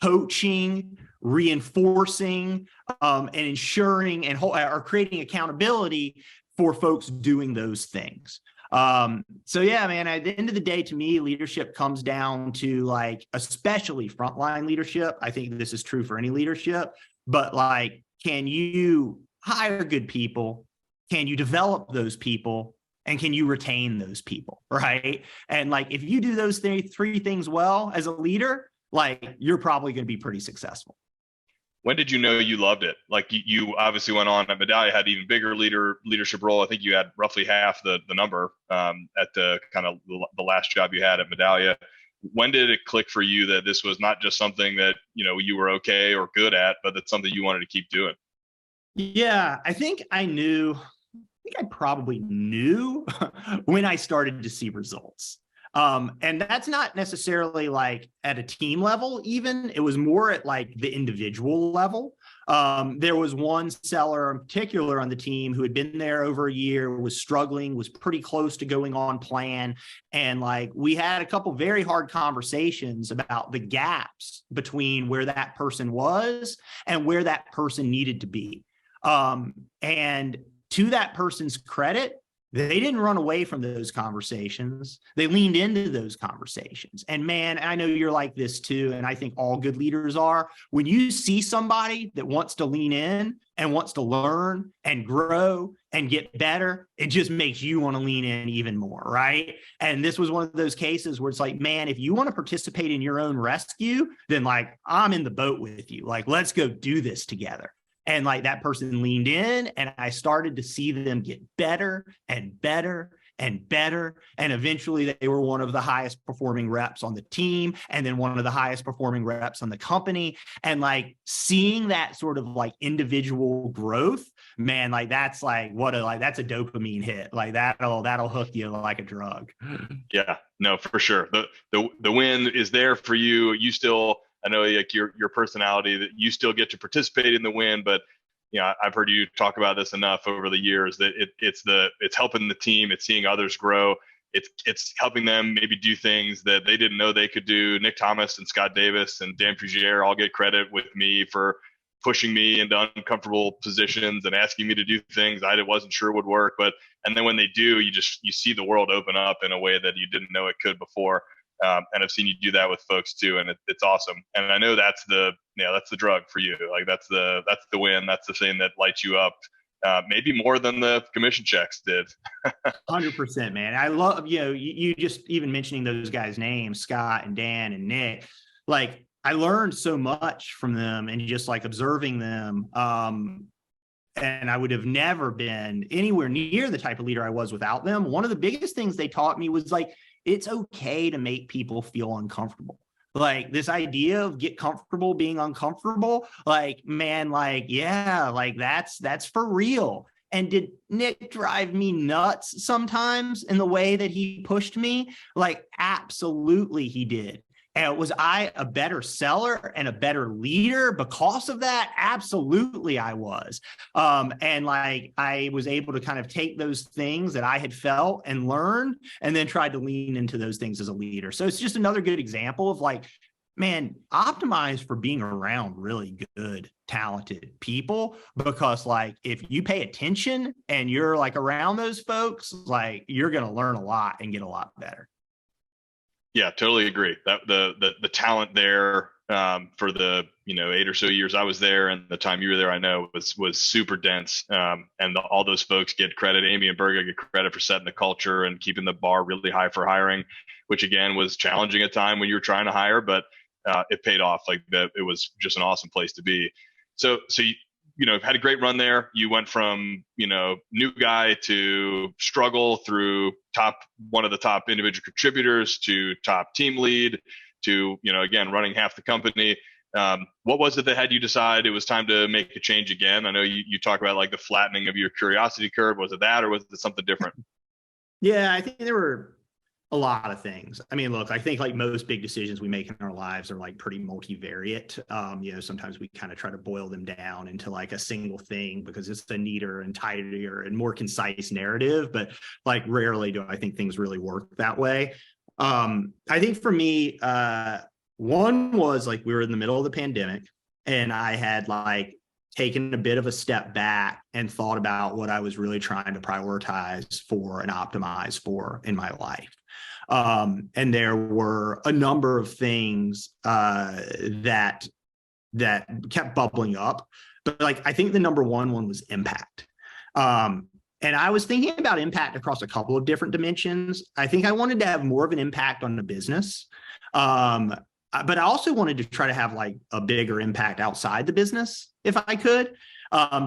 coaching, reinforcing, and ensuring and or creating accountability for folks doing those things. So yeah, man, at the end of the day, to me, leadership comes down to like, especially frontline leadership. I think this is true for any leadership, but like, can you hire good people? Can you develop those people? And can you retain those people, right? And like, if you do those 3 things well as a leader, like you're probably going to be pretty successful. When did you know you loved it? Like you obviously went on at Medallia, had even bigger leadership role. I think you had roughly half the number at the kind of the last job you had at Medallia. When did it click for you that this was not just something that, you know, you were okay or good at, but that's something you wanted to keep doing? Yeah, I think I probably knew when I started to see results. And that's not necessarily like at a team level, even. It was more at like the individual level. There was one seller in particular on the team who had been there over a year, was struggling, was pretty close to going on plan. And like we had a couple very hard conversations about the gaps between where that person was and where that person needed to be. And to that person's credit, they didn't run away from those conversations. They leaned into those conversations. And man, I know you're like this too, and I think all good leaders are. When you see somebody that wants to lean in and wants to learn and grow and get better, it just makes you want to lean in even more, right? And this was one of those cases where it's like, man, if you want to participate in your own rescue, then like, I'm in the boat with you. Like, let's go do this together. And like that person leaned in, and I started to see them get better and better and better. And eventually they were one of the highest performing reps on the team, and then one of the highest performing reps on the company. And like seeing that sort of like individual growth, man, like that's like that's a dopamine hit. Like that'll hook you like a drug. Yeah, no, for sure. The win is there for you. You still, I know like your personality, that you still get to participate in the win, but you know, I've heard you talk about this enough over the years that it's helping the team, it's seeing others grow. it's helping them maybe do things that they didn't know they could do. Nick Thomas and Scott Davis and Dan Fugier all get credit with me for pushing me into uncomfortable positions and asking me to do things I wasn't sure would work. And then when they do, you see the world open up in a way that you didn't know it could before. And I've seen you do that with folks too, and it's awesome. And I know that's the drug for you. Like that's the win. That's the thing that lights you up, maybe more than the commission checks did. 100%, man. I love, you just even mentioning those guys' names, Scott and Dan and Nick. Like I learned so much from them and just like observing them. And I would have never been anywhere near the type of leader I was without them. One of the biggest things they taught me was like, it's okay to make people feel uncomfortable. Like this idea of get comfortable being uncomfortable, like, man, like, yeah, like that's for real. And did Nick drive me nuts sometimes in the way that he pushed me? Like, absolutely he did. And was I a better seller and a better leader because of that? Absolutely I was. And like, I was able to kind of take those things that I had felt and learned, and then tried to lean into those things as a leader. So it's just another good example of like, man, optimize for being around really good, talented people, because like, if you pay attention and you're like around those folks, like you're going to learn a lot and get a lot better. Yeah, totally agree. That the talent there for the 8 or so years I was there, and the time you were there, I know was super dense. And all those folks get credit. Amy and Berga get credit for setting the culture and keeping the bar really high for hiring, which again was challenging at time when you were trying to hire, but it paid off. Like that, it was just an awesome place to be. So you had a great run there. You went from, new guy to struggle through one of the top individual contributors to top team lead to, again, running half the company. What was it that had you decide it was time to make a change again? I know you talk about like the flattening of your curiosity curve. Was it that, or was it something different? Yeah, I think there were a lot of things. I mean, look, I think like most big decisions we make in our lives are like pretty multivariate. Sometimes we kind of try to boil them down into like a single thing because it's a neater and tidier and more concise narrative, but like rarely do I think things really work that way. I think for me, one was like we were in the middle of the pandemic and I had like taken a bit of a step back and thought about what I was really trying to prioritize for and optimize for in my life. And there were a number of things that kept bubbling up, but like I think the number one was impact. And I was thinking about impact across a couple of different dimensions. I think I wanted to have more of an impact on the business, but I also wanted to try to have like a bigger impact outside the business if I could.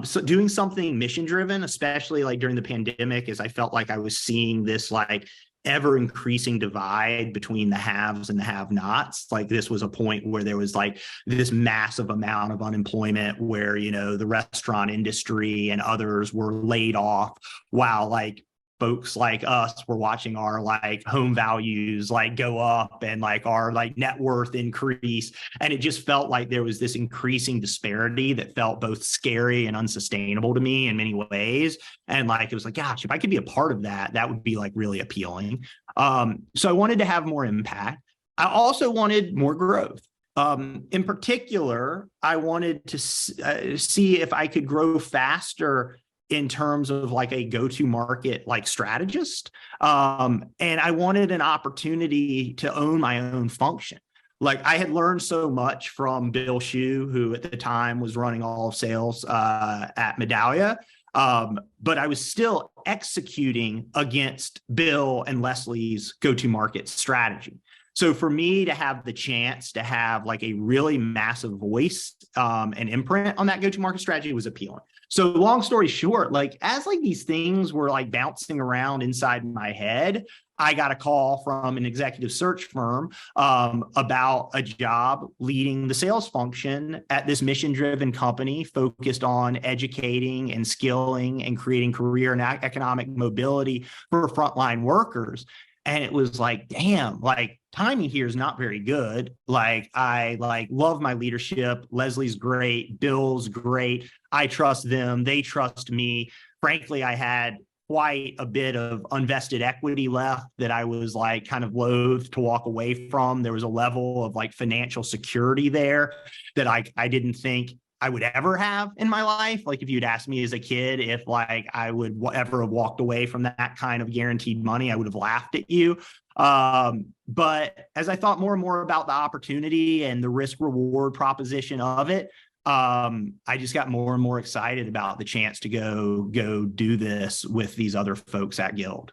So doing something mission driven, especially like during the pandemic, as I felt like I was seeing this like ever increasing divide between the haves and the have-nots. Like this was a point where there was like this massive amount of unemployment where, the restaurant industry and others were laid off while like folks like us were watching our like home values like go up and like our like net worth increase. And it just felt like there was this increasing disparity that felt both scary and unsustainable to me in many ways. And like, it was like, gosh, if I could be a part of that, that would be like really appealing. So I wanted to have more impact. I also wanted more growth. In particular, I wanted to see if I could grow faster in terms of like a go-to-market like strategist. And I wanted an opportunity to own my own function. Like I had learned so much from Bill Shue, who at the time was running all of sales at Medallia. But I was still executing against Bill and Leslie's go-to-market strategy. So for me to have the chance to have like a really massive voice and imprint on that go-to-market strategy was appealing. So long story short, like as like these things were like bouncing around inside my head, I got a call from an executive search firm about a job leading the sales function at this mission-driven company focused on educating and skilling and creating career and economic mobility for frontline workers. And it was like, damn, like timing here is not very good. Like I like love my leadership. Leslie's great. Bill's great. I trust them. They trust me. Frankly, I had quite a bit of unvested equity left that I was like kind of loath to walk away from. There was a level of like financial security there that I didn't think I would ever have in my life. Like if you'd asked me as a kid if like I would ever have walked away from that kind of guaranteed money, I would have laughed at you. But as I thought more and more about the opportunity and the risk reward proposition of it, I just got more and more excited about the chance to go do this with these other folks at Guild.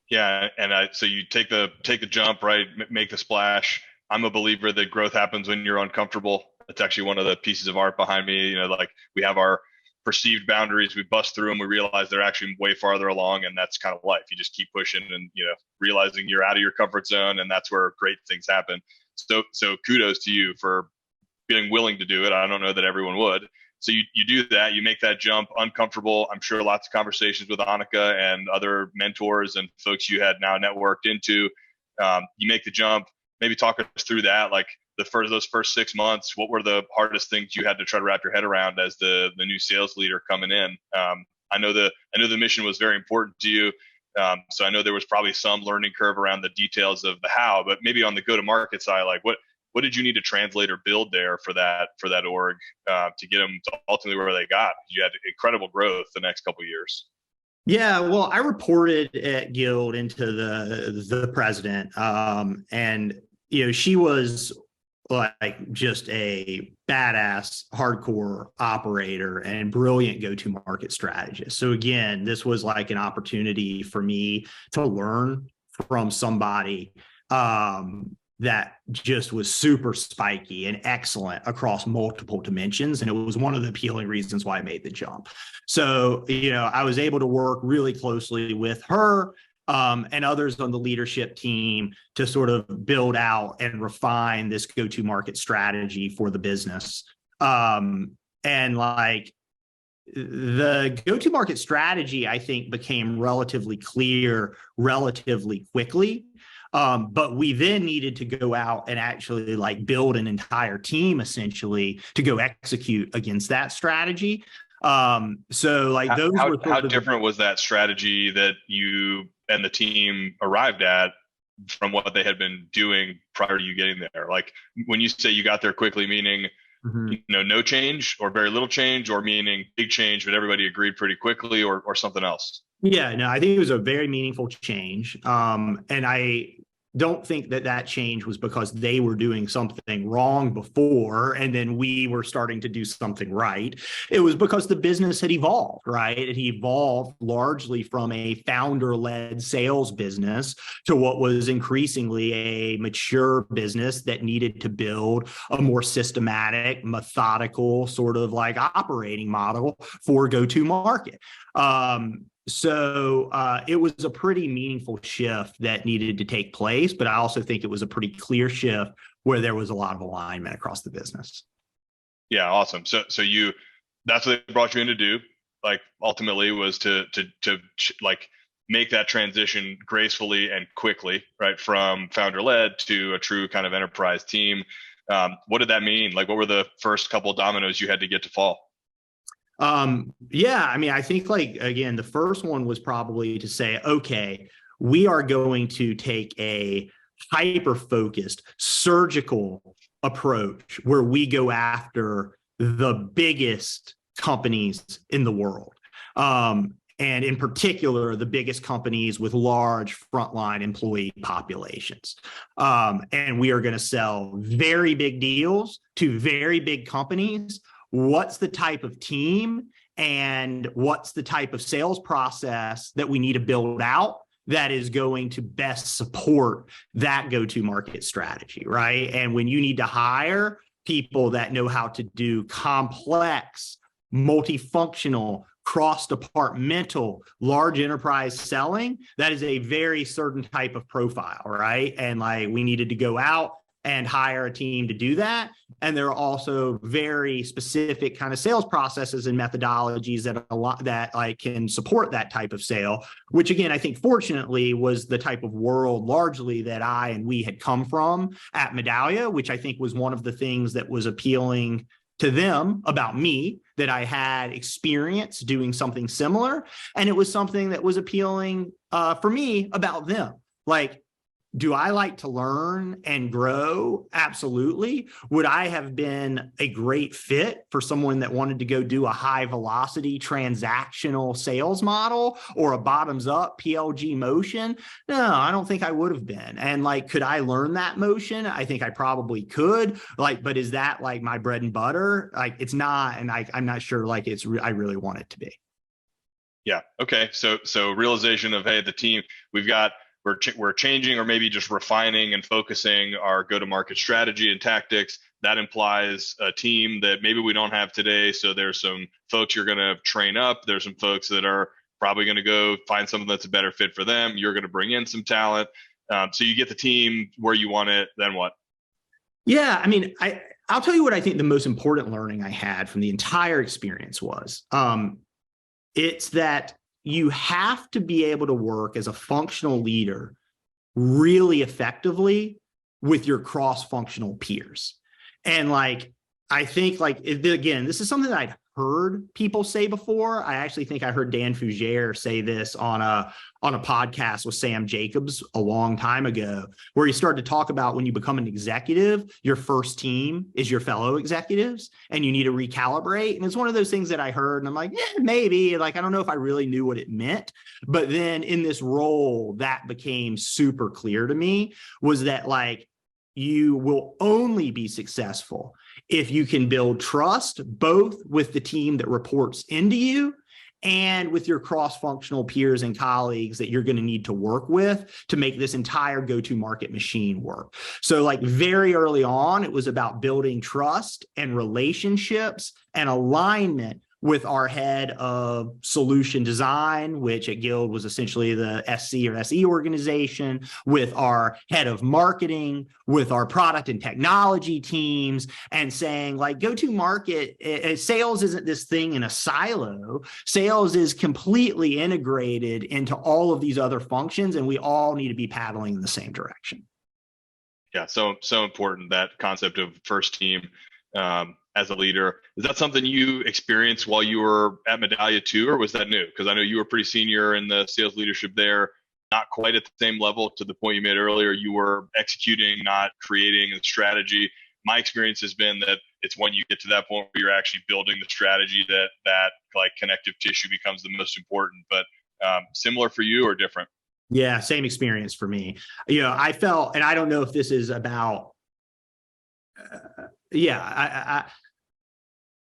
Yeah, and so you take the jump, right? Make the splash. I'm a believer that growth happens when you're uncomfortable. It's actually one of the pieces of art behind me. You know, like we have our perceived boundaries, we bust through them, we realize they're actually way farther along, and that's kind of life. You just keep pushing, and realizing you're out of your comfort zone, and that's where great things happen. So kudos to you for being willing to do it. I don't know that everyone would. So you do that, you make that jump, uncomfortable. I'm sure lots of conversations with Annika and other mentors and folks you had now networked into. You make the jump. Maybe talk us through that. Like those first 6 months, what were the hardest things you had to try to wrap your head around as the new sales leader coming in? I know the mission was very important to you. So I know there was probably some learning curve around the details of the how, but maybe on the go-to-market side, like what did you need to translate or build there for that org to get them to ultimately where they got? You had incredible growth the next couple of years. Yeah, well, I reported at Guild into the president, and she was like just a badass, hardcore operator and brilliant go-to-market strategist. So again, this was like an opportunity for me to learn from somebody that just was super spiky and excellent across multiple dimensions. And it was one of the appealing reasons why I made the jump. So, I was able to work really closely with her and others on the leadership team to sort of build out and refine this go-to-market strategy for the business. And like the go-to-market strategy, I think, became relatively clear relatively quickly. But we then needed to go out and actually like build an entire team essentially to go execute against that strategy. So like those how, were how different was that strategy that you and the team arrived at from what they had been doing prior to you getting there? Like when you say you got there quickly, meaning no change or very little change, or meaning big change, but everybody agreed pretty quickly, or something else? Yeah, no, I think it was a very meaningful change. And I don't think that change was because they were doing something wrong before and then we were starting to do something right. It was because the business had evolved, right? It evolved largely from a founder-led sales business to what was increasingly a mature business that needed to build a more systematic, methodical sort of like operating model for go-to-market. So it was a pretty meaningful shift that needed to take place, but I also think it was a pretty clear shift where there was a lot of alignment across the business. Yeah, awesome. So that's what they brought you in to do. Like ultimately was to like make that transition gracefully and quickly, right, from founder led to a true kind of enterprise team. What did that mean? Like, what were the first couple dominoes you had to get to fall? Yeah, I mean, I think like, again, the first one was probably to say, okay, we are going to take a hyper-focused surgical approach where we go after the biggest companies in the world. And in particular, the biggest companies with large frontline employee populations. And we are going to sell very big deals to very big companies. What's the type of team and what's the type of sales process that we need to build out that is going to best support that go-to-market strategy, right? And when you need to hire people that know how to do complex, multifunctional, cross-departmental, large enterprise selling, that is a very certain type of profile, right? And like we needed to go out and hire a team to do that. And there are also very specific kind of sales processes and methodologies that like can support that type of sale, which again, I think fortunately was the type of world largely that we had come from at Medallia, which I think was one of the things that was appealing to them about me, that I had experience doing something similar. And it was something that was appealing for me about them. Like, do I like to learn and grow? Absolutely. Would I have been a great fit for someone that wanted to go do a high velocity transactional sales model or a bottoms up PLG motion? No, I don't think I would have been. And like, could I learn that motion? I think I probably could. Like, but is that like my bread and butter? Like, it's not. And I'm not sure like I really want it to be. Yeah. Okay. So realization of, hey, the team, we're changing or maybe just refining and focusing our go-to-market strategy and tactics. That implies a team that maybe we don't have today. So there's some folks you're going to train up. There's some folks that are probably going to go find something that's a better fit for them. You're going to bring in some talent. So you get the team where you want it. Then what? Yeah, I mean, I'll tell you what I think the most important learning I had from the entire experience was. It's that you have to be able to work as a functional leader really effectively with your cross-functional peers. And like, I think like, again, this is something that I'd heard people say before. I actually think I heard Dan Fougere say this on a podcast with Sam Jacobs a long time ago, where he started to talk about when you become an executive, your first team is your fellow executives and you need to recalibrate. And it's one of those things that I heard and I'm like, maybe, like, I don't know if I really knew what it meant. But then in this role, that became super clear to me, was that like, you will only be successful if you can build trust, both with the team that reports into you and with your cross-functional peers and colleagues that you're going to need to work with to make this entire go-to-market machine work. So like very early on, it was about building trust and relationships and alignment with our head of solution design, which at Guild was essentially the SC or SE organization, with our head of marketing, with our product and technology teams, and saying like, go to market, sales isn't this thing in a silo. Sales is completely integrated into all of these other functions, and we all need to be paddling in the same direction. Yeah, so important, that concept of first team. As a leader, is that something you experienced while you were at Medallia too, or was that new? Because I know you were pretty senior in the sales leadership there, not quite at the same level. To the point you made earlier, you were executing, not creating a strategy. My experience has been that it's when you get to that point where you're actually building the strategy that like connective tissue becomes the most important. But similar for you or different? Yeah, same experience for me. You know, I felt, and I don't know if this is about,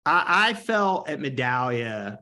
I felt at Medallia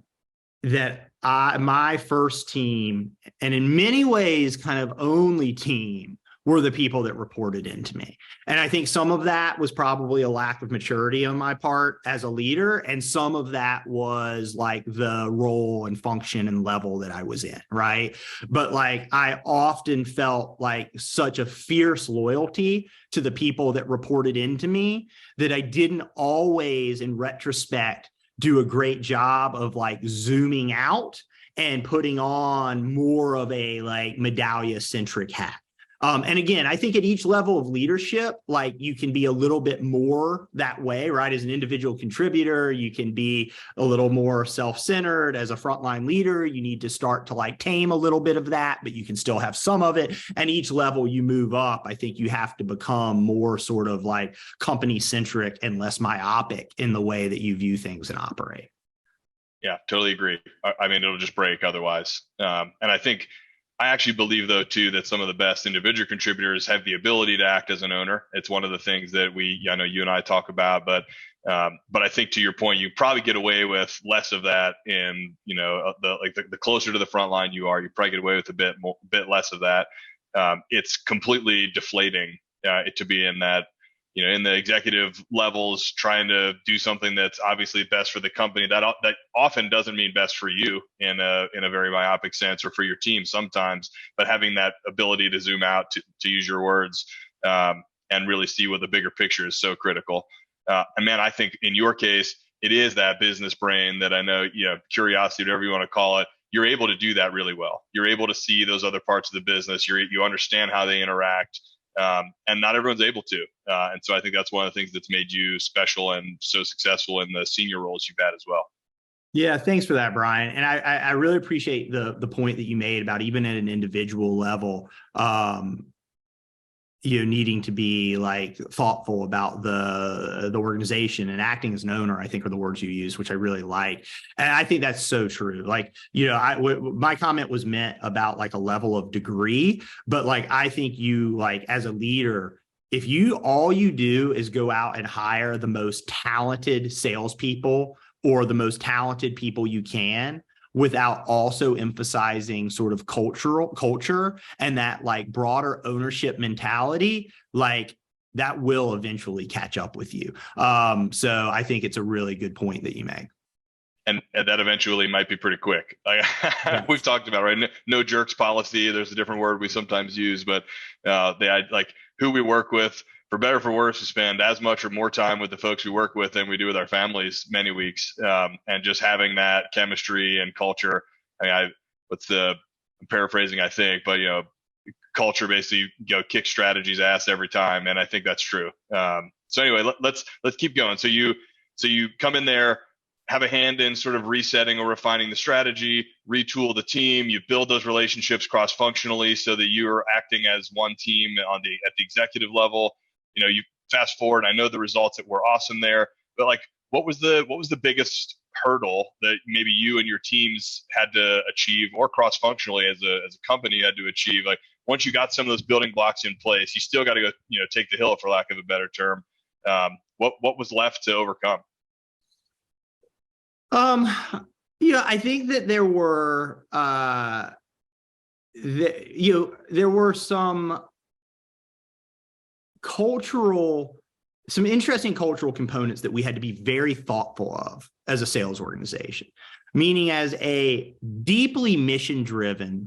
that my first team, and in many ways kind of only team, were the people that reported into me. And I think some of that was probably a lack of maturity on my part as a leader. And some of that was like the role and function and level that I was in, right? But like, I often felt like such a fierce loyalty to the people that reported into me that I didn't always, in retrospect, do a great job of like zooming out and putting on more of a like Medallia centric hat. And again, I think at each level of leadership, like you can be a little bit more that way, right? As an individual contributor, you can be a little more self-centered. As a frontline leader, you need to start to like tame a little bit of that, but you can still have some of it. And each level you move up, I think you have to become more sort of like company centric and less myopic in the way that you view things and operate. Yeah, totally agree. I mean, it'll just break otherwise. And I actually believe, though, too, that some of the best individual contributors have the ability to act as an owner. It's one of the things that I know you and I talk about, but I think to your point, you probably get away with less of that in, the closer to the front line you are, you probably get away with a bit less of that. It's completely deflating to be in that, in the executive levels, trying to do something that's obviously best for the company. That often doesn't mean best for you in a very myopic sense, or for your team sometimes. But having that ability to zoom out, to use your words, and really see what the bigger picture is so critical. And man, I think in your case, it is that business brain that I know, curiosity, whatever you want to call it. You're able to do that really well. You're able to see those other parts of the business. You understand how they interact. and not everyone's able to. And so I think that's one of the things that's made you special and so successful in the senior roles you've had as well. Yeah, thanks for that, Brian. And I really appreciate the point that you made about even at an individual level, needing to be like thoughtful about the organization, and acting as an owner, I think, are the words you use, which I really like. And I think that's so true. Like, my comment was meant about like a level of degree, but like, I think you, like, as a leader, if all you do is go out and hire the most talented salespeople or the most talented people you can, without also emphasizing sort of culture and that like broader ownership mentality, like that will eventually catch up with you. So I think it's a really good point that you make. And that eventually might be pretty quick. Yes. We've talked about, right? No jerks policy. There's a different word we sometimes use, but like who we work with, for better or for worse, we spend as much or more time with the folks we work with than we do with our families many weeks. And just having that chemistry and culture. I mean, I'm paraphrasing, I think, but culture basically kick strategy's ass every time, and I think that's true. So anyway, let's keep going. So you come in there, have a hand in sort of resetting or refining the strategy, retool the team. You build those relationships cross-functionally so that you're acting as one team at the executive level. You fast forward. I know the results that were awesome there, but like, what was the biggest hurdle that maybe you and your teams had to achieve, or cross-functionally as a company had to achieve? Like, once you got some of those building blocks in place, you still got to go, take the hill, for lack of a better term. What was left to overcome? I think that there were, there were some interesting cultural components that we had to be very thoughtful of as a sales organization, meaning as a deeply mission-driven,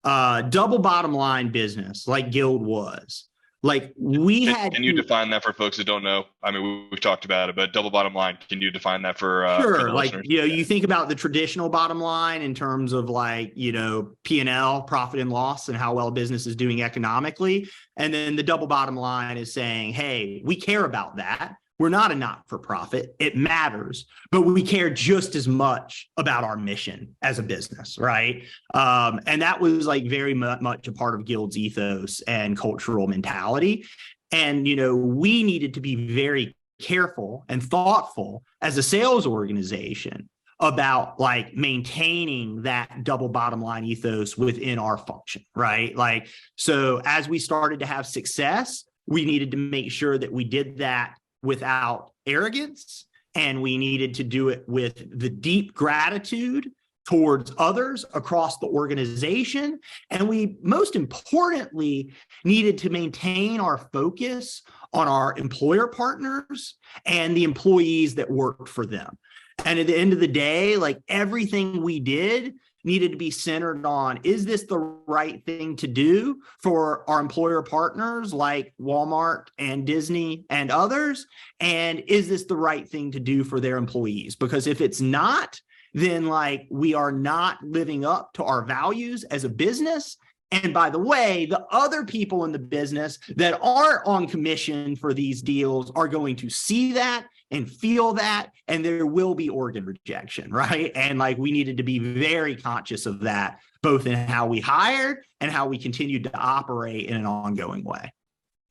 double bottom line business like Guild was. Like, Can you define that for folks that don't know? I mean, we've talked about it, but double bottom line, can you define that for sure? For like, listeners? You think about the traditional bottom line in terms of like, P&L, profit and loss, and how well a business is doing economically. And then the double bottom line is saying, hey, we care about that. We're not a not-for-profit. It matters, but we care just as much about our mission as a business, right? And that was like very much a part of Guild's ethos and cultural mentality. And, we needed to be very careful and thoughtful as a sales organization about like maintaining that double bottom line ethos within our function, right? Like, so as we started to have success, we needed to make sure that we did that without arrogance, and we needed to do it with the deep gratitude towards others across the organization. And we, most importantly, needed to maintain our focus on our employer partners and the employees that worked for them. And at the end of the day, like, everything we did needed to be centered on, is this the right thing to do for our employer partners like Walmart and Disney and others? And is this the right thing to do for their employees? Because if it's not, then like, we are not living up to our values as a business. And by the way, the other people in the business that aren't on commission for these deals are going to see that and feel that, and there will be organ rejection, right? And like, we needed to be very conscious of that, both in how we hired and how we continued to operate in an ongoing way.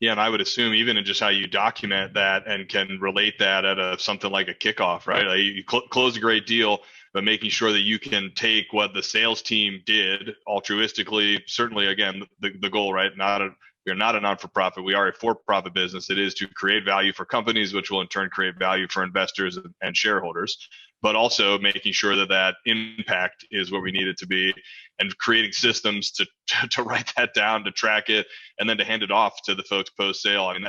Yeah, and I would assume even in just how you document that and can relate that at something like a kickoff, right? Like, you close a great deal, but making sure that you can take what the sales team did altruistically. Certainly, again, the goal, right? We're not a non-for-profit. We are a for-profit business. It is to create value for companies, which will in turn create value for investors and shareholders, but also making sure that impact is what we need it to be, and creating systems to write that down, to track it, and then to hand it off to the folks post-sale. I mean,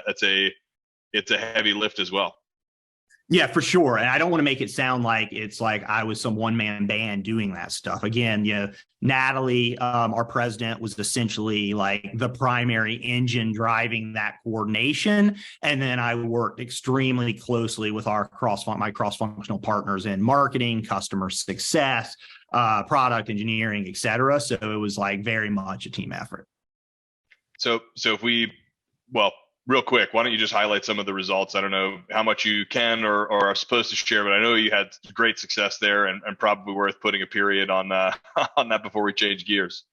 it's a heavy lift as well. Yeah, for sure. And I don't want to make it sound like it's like I was some one-man band doing that stuff. Again, Natalie, our president, was essentially like the primary engine driving that coordination. And then I worked extremely closely with my cross-functional partners in marketing, customer success, product engineering, et cetera. So it was like very much a team effort. So if we well, real quick, why don't you just highlight some of the results? I don't know how much you can or are supposed to share, but I know you had great success there, and probably worth putting a period on on that before we change gears.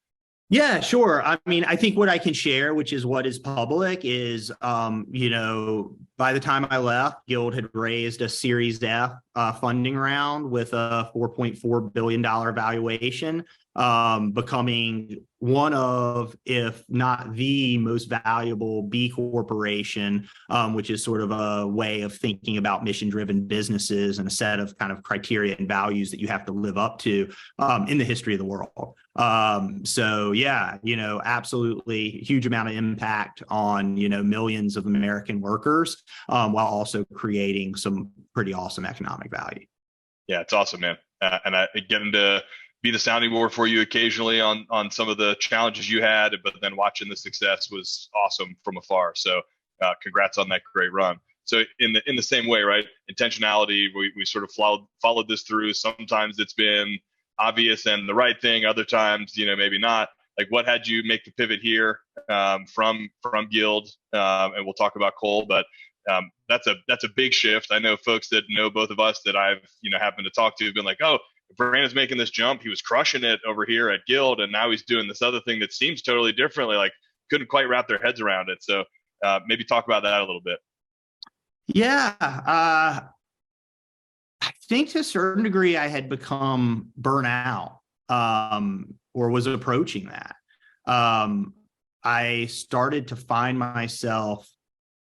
Yeah, sure. I mean, I think what I can share, which is what is public, is, by the time I left, Guild had raised a Series F funding round with a $4.4 billion valuation, becoming one of, if not the most valuable B corporation, which is sort of a way of thinking about mission-driven businesses and a set of kind of criteria and values that you have to live up to in the history of the world. So yeah, absolutely huge amount of impact on, millions of American workers, while also creating some pretty awesome economic value. Yeah, it's awesome, man. And I getting to be the sounding board for you occasionally on some of the challenges you had, but then watching the success was awesome from afar. So congrats on that great run. So in the same way, right? Intentionality, we sort of followed this through. Sometimes it's been obvious and the right thing. Other times, maybe not. Like, what had you make the pivot here from Guild? And we'll talk about Cole, but that's a big shift. I know folks that know both of us that I've happened to talk to have been like, oh, Brandon's making this jump. He was crushing it over here at Guild, and now he's doing this other thing that seems totally differently. Like, couldn't quite wrap their heads around it. So maybe talk about that a little bit. Yeah, I think to a certain degree I had become burnout, or was approaching that. I started to find myself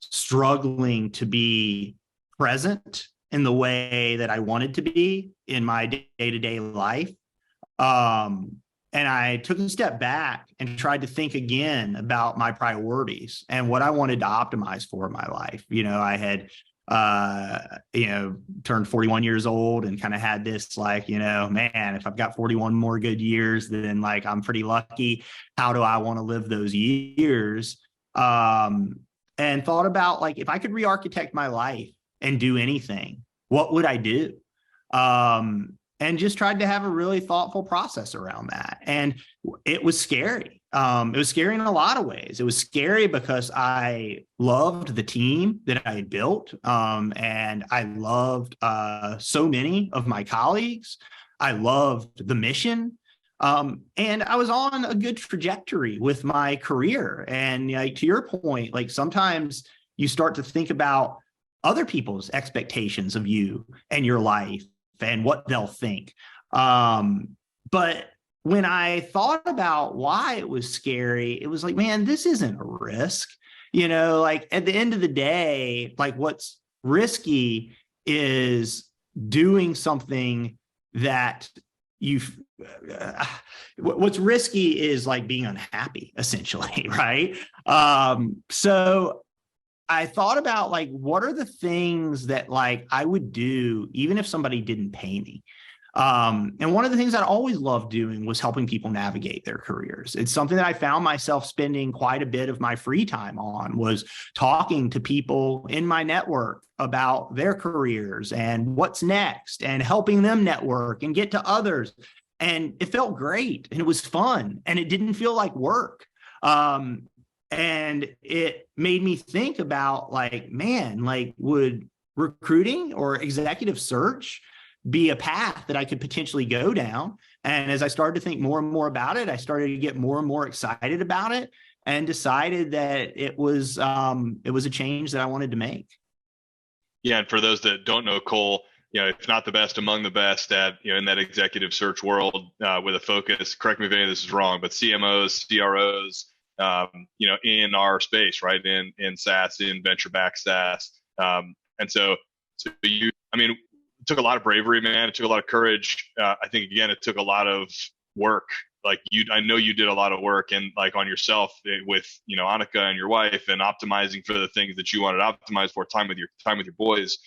struggling to be present in the way that I wanted to be in my day-to-day life. And I took a step back and tried to think again about my priorities and what I wanted to optimize for in my life. I had, turned 41 years old and kind of had this like, man, if I've got 41 more good years, then like, I'm pretty lucky. How do I want to live those years? And thought about like, if I could re-architect my life and do anything, what would I do? And just tried to have a really thoughtful process around that. And it was scary. It was scary in a lot of ways. It was scary because I loved the team that I had built. And I loved so many of my colleagues. I loved the mission. And I was on a good trajectory with my career. And like, to your point, like sometimes you start to think about other people's expectations of you and your life and what they'll think. But when I thought about why it was scary, it was like, man, this isn't a risk. Like at the end of the day, like what's risky is doing something that what's risky is like being unhappy, essentially, right? So I thought about like, what are the things that like I would do even if somebody didn't pay me? And one of the things I always loved doing was helping people navigate their careers. It's something that I found myself spending quite a bit of my free time on, was talking to people in my network about their careers and what's next and helping them network and get to others. And it felt great and it was fun and it didn't feel like work. And it made me think about like, man, like would recruiting or executive search be a path that I could potentially go down? And as I started to think more and more about it, I started to get more and more excited about it and decided that it was a change that I wanted to make. Yeah. And for those that don't know Cole, if not the best, among the best at, in that executive search world, with a focus, correct me if any of this is wrong, but CMOs, CROs, in our space, right? In SaaS, in venture-backed SaaS. And so you, it took a lot of bravery, man. It took a lot of courage. I think, again, it took a lot of work. Like I know you did a lot of work and like on yourself with, Annika and your wife and optimizing for the things that you wanted to optimize for, time with your boys.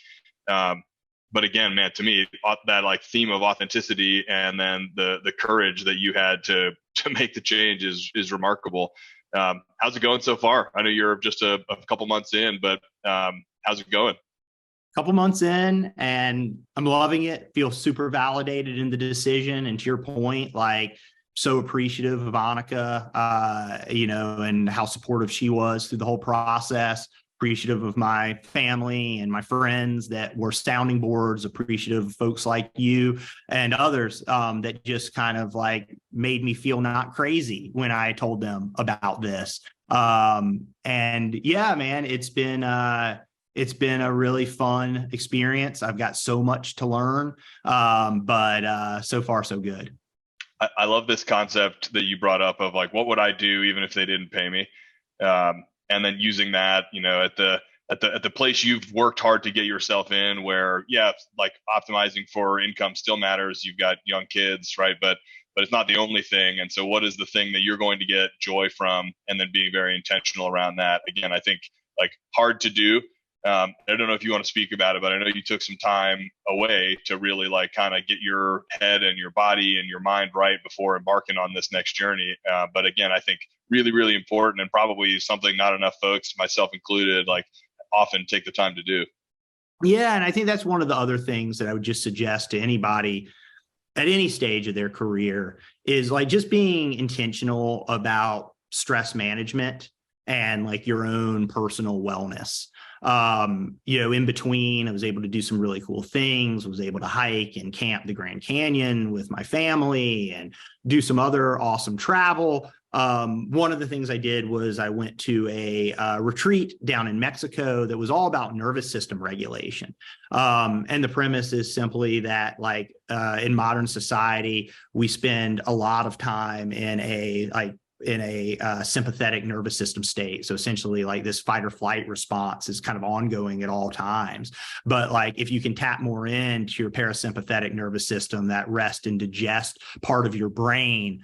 But again, man, to me, that like theme of authenticity and then the courage that you had to make the change is remarkable. How's it going so far? I know you're just a couple months in, but how's it going? Couple months in and I'm loving it. Feel super validated in the decision. And to your point, like so appreciative of Annika, and how supportive she was through the whole process. Appreciative of my family and my friends that were sounding boards, appreciative of folks like you and others that just kind of like made me feel not crazy when I told them about this. And yeah, man, it's been a really fun experience. I've got so much to learn, but so far so good. I love this concept that you brought up of like, what would I do even if they didn't pay me? And then using that, at the place you've worked hard to get yourself in, where like optimizing for income still matters. You've got young kids, right? But it's not the only thing. And so, what is the thing that you're going to get joy from? And then being very intentional around that. Again, I think like hard to do. I don't know if you want to speak about it, but I know you took some time away to really like kind of get your head and your body and your mind right before embarking on this next journey. But again, I think really, really important, and probably something not enough folks, myself included, like often take the time to do. Yeah. And I think that's one of the other things that I would just suggest to anybody at any stage of their career is like just being intentional about stress management and like your own personal wellness. In between, I was able to do some really cool things, was able to hike and camp the Grand Canyon with my family and do some other awesome travel. One of the things I did was I went to a retreat down in Mexico that was all about nervous system regulation. And the premise is simply that like in modern society, we spend a lot of time in a sympathetic nervous system state. So essentially like this fight or flight response is kind of ongoing at all times. But like if you can tap more into your parasympathetic nervous system, that rest and digest part of your brain,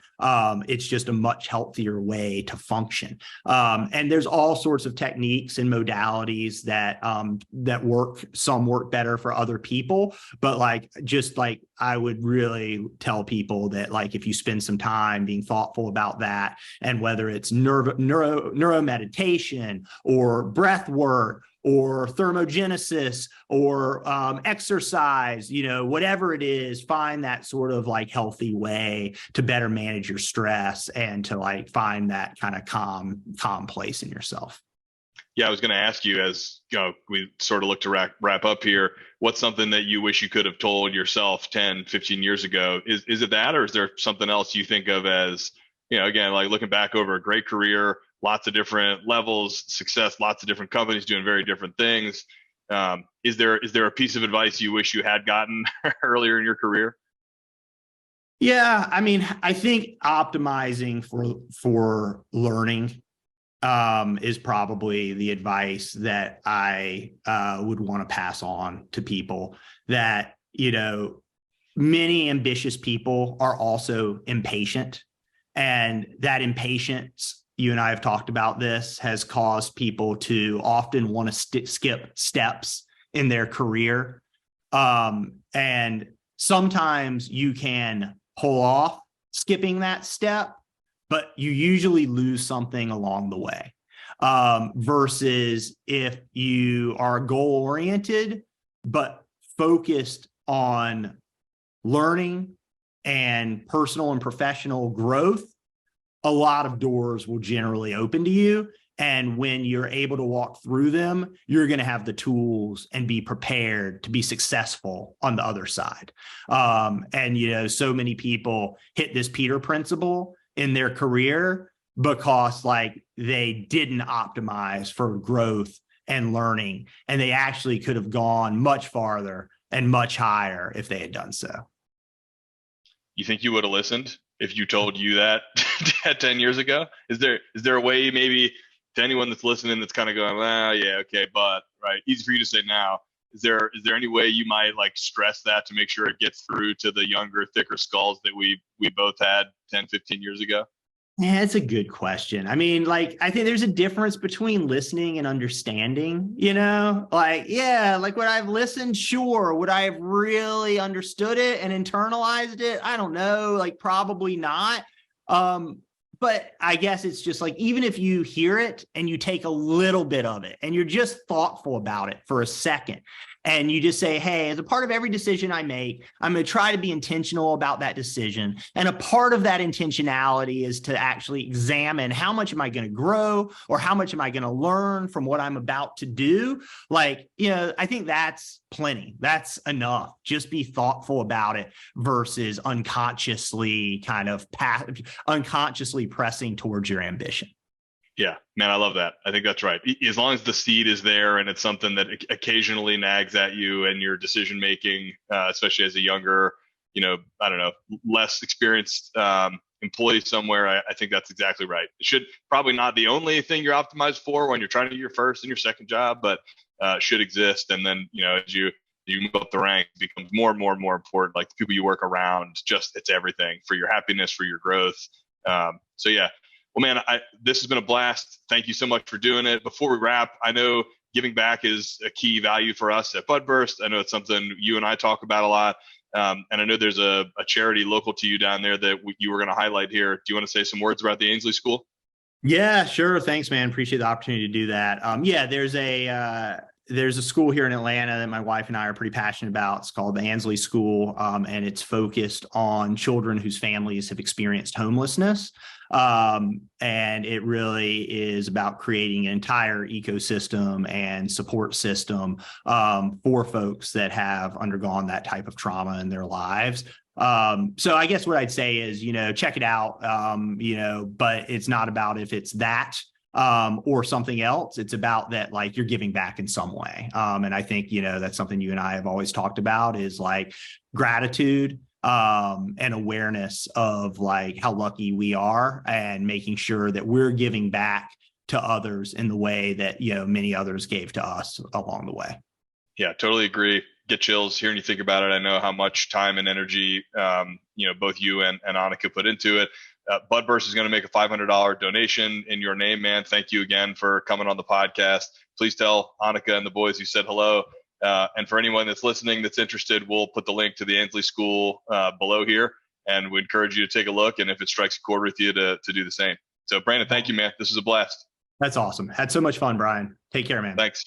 it's just a much healthier way to function. And there's all sorts of techniques and modalities that work. Some work better for other people, but like just like I would really tell people that like if you spend some time being thoughtful about that, and whether it's neuro meditation or breath work or thermogenesis or exercise, whatever it is, find that sort of like healthy way to better manage your stress and to like find that kind of calm place in yourself. Yeah, I was going to ask you, as we sort of look to wrap up here, what's something that you wish you could have told yourself 10, 15 years ago? Is it that, or is there something else you think of as, again, like looking back over a great career, lots of different levels, success, lots of different companies doing very different things. Is there a piece of advice you wish you had gotten earlier in your career? Yeah, I mean, I think optimizing for learning is probably the advice that I would want to pass on to people. That, many ambitious people are also impatient. And that impatience, you and I have talked about this, has caused people to often want to skip steps in their career. And sometimes you can pull off skipping that step, but you usually lose something along the way. Versus if you are goal-oriented, but focused on learning and personal and professional growth, a lot of doors will generally open to you. And when you're able to walk through them, you're going to have the tools and be prepared to be successful on the other side. And so many people hit this Peter principle in their career because like they didn't optimize for growth and learning, and they actually could have gone much farther and much higher if they had done so. You think you would have listened if you told you that 10 years ago? Is there a way, maybe to anyone that's listening that's kind of going, well, yeah, okay, but right, easy for you to say now. Is there any way you might like stress that to make sure it gets through to the younger, thicker skulls that we both had 10, 15 years ago? Yeah, it's a good question. I mean, like, I think there's a difference between listening and understanding, like, yeah, like would I have listened? Sure. Would I have really understood it and internalized it? I don't know, like probably not. But I guess it's just like, even if you hear it and you take a little bit of it and you're just thoughtful about it for a second, And you just say, hey, as a part of every decision I make, I'm going to try to be intentional about that decision. And a part of that intentionality is to actually examine how much am I going to grow or how much am I going to learn from what I'm about to do? Like, I think that's plenty. That's enough. Just be thoughtful about it versus unconsciously unconsciously pressing towards your ambition. Yeah, man, I love that. I think that's right. As long as the seed is there and it's something that occasionally nags at you and your decision making, especially as a younger, I don't know, less experienced employee somewhere, I think that's exactly right. It should probably not the only thing you're optimized for when you're trying to do your first and your second job, but should exist. And then, as you move up the ranks, it becomes more and more and more important. Like the people you work around, it's everything for your happiness, for your growth. So yeah. Well, man, this has been a blast. Thank you so much for doing it. Before we wrap, I know giving back is a key value for us at Budburst. I know it's something you and I talk about a lot. And I know there's a charity local to you down there that you were going to highlight here. Do you want to say some words about the Ansley School? Yeah, sure. Thanks, man. Appreciate the opportunity to do that. There's a school here in Atlanta that my wife and I are pretty passionate about. It's called the Ansley School, and it's focused on children whose families have experienced homelessness. And it really is about creating an entire ecosystem and support system for folks that have undergone that type of trauma in their lives. So I guess what I'd say is, check it out, but it's not about if it's that or something else. It's about that, like, you're giving back in some way. And I think, that's something you and I have always talked about is like gratitude and awareness of like how lucky we are and making sure that we're giving back to others in the way that, many others gave to us along the way. Yeah, totally agree. Get chills hearing you think about it. I know how much time and energy, both you and Annika put into it. Budburst is going to make a $500 donation in your name, man. Thank you again for coming on the podcast. Please tell Annika and the boys you said hello. And for anyone that's listening that's interested, we'll put the link to the Ansley School below here, and we encourage you to take a look. And if it strikes a chord with you, to do the same. So, Brandon, thank you, man. This was a blast. That's awesome. Had so much fun, Brian. Take care, man. Thanks.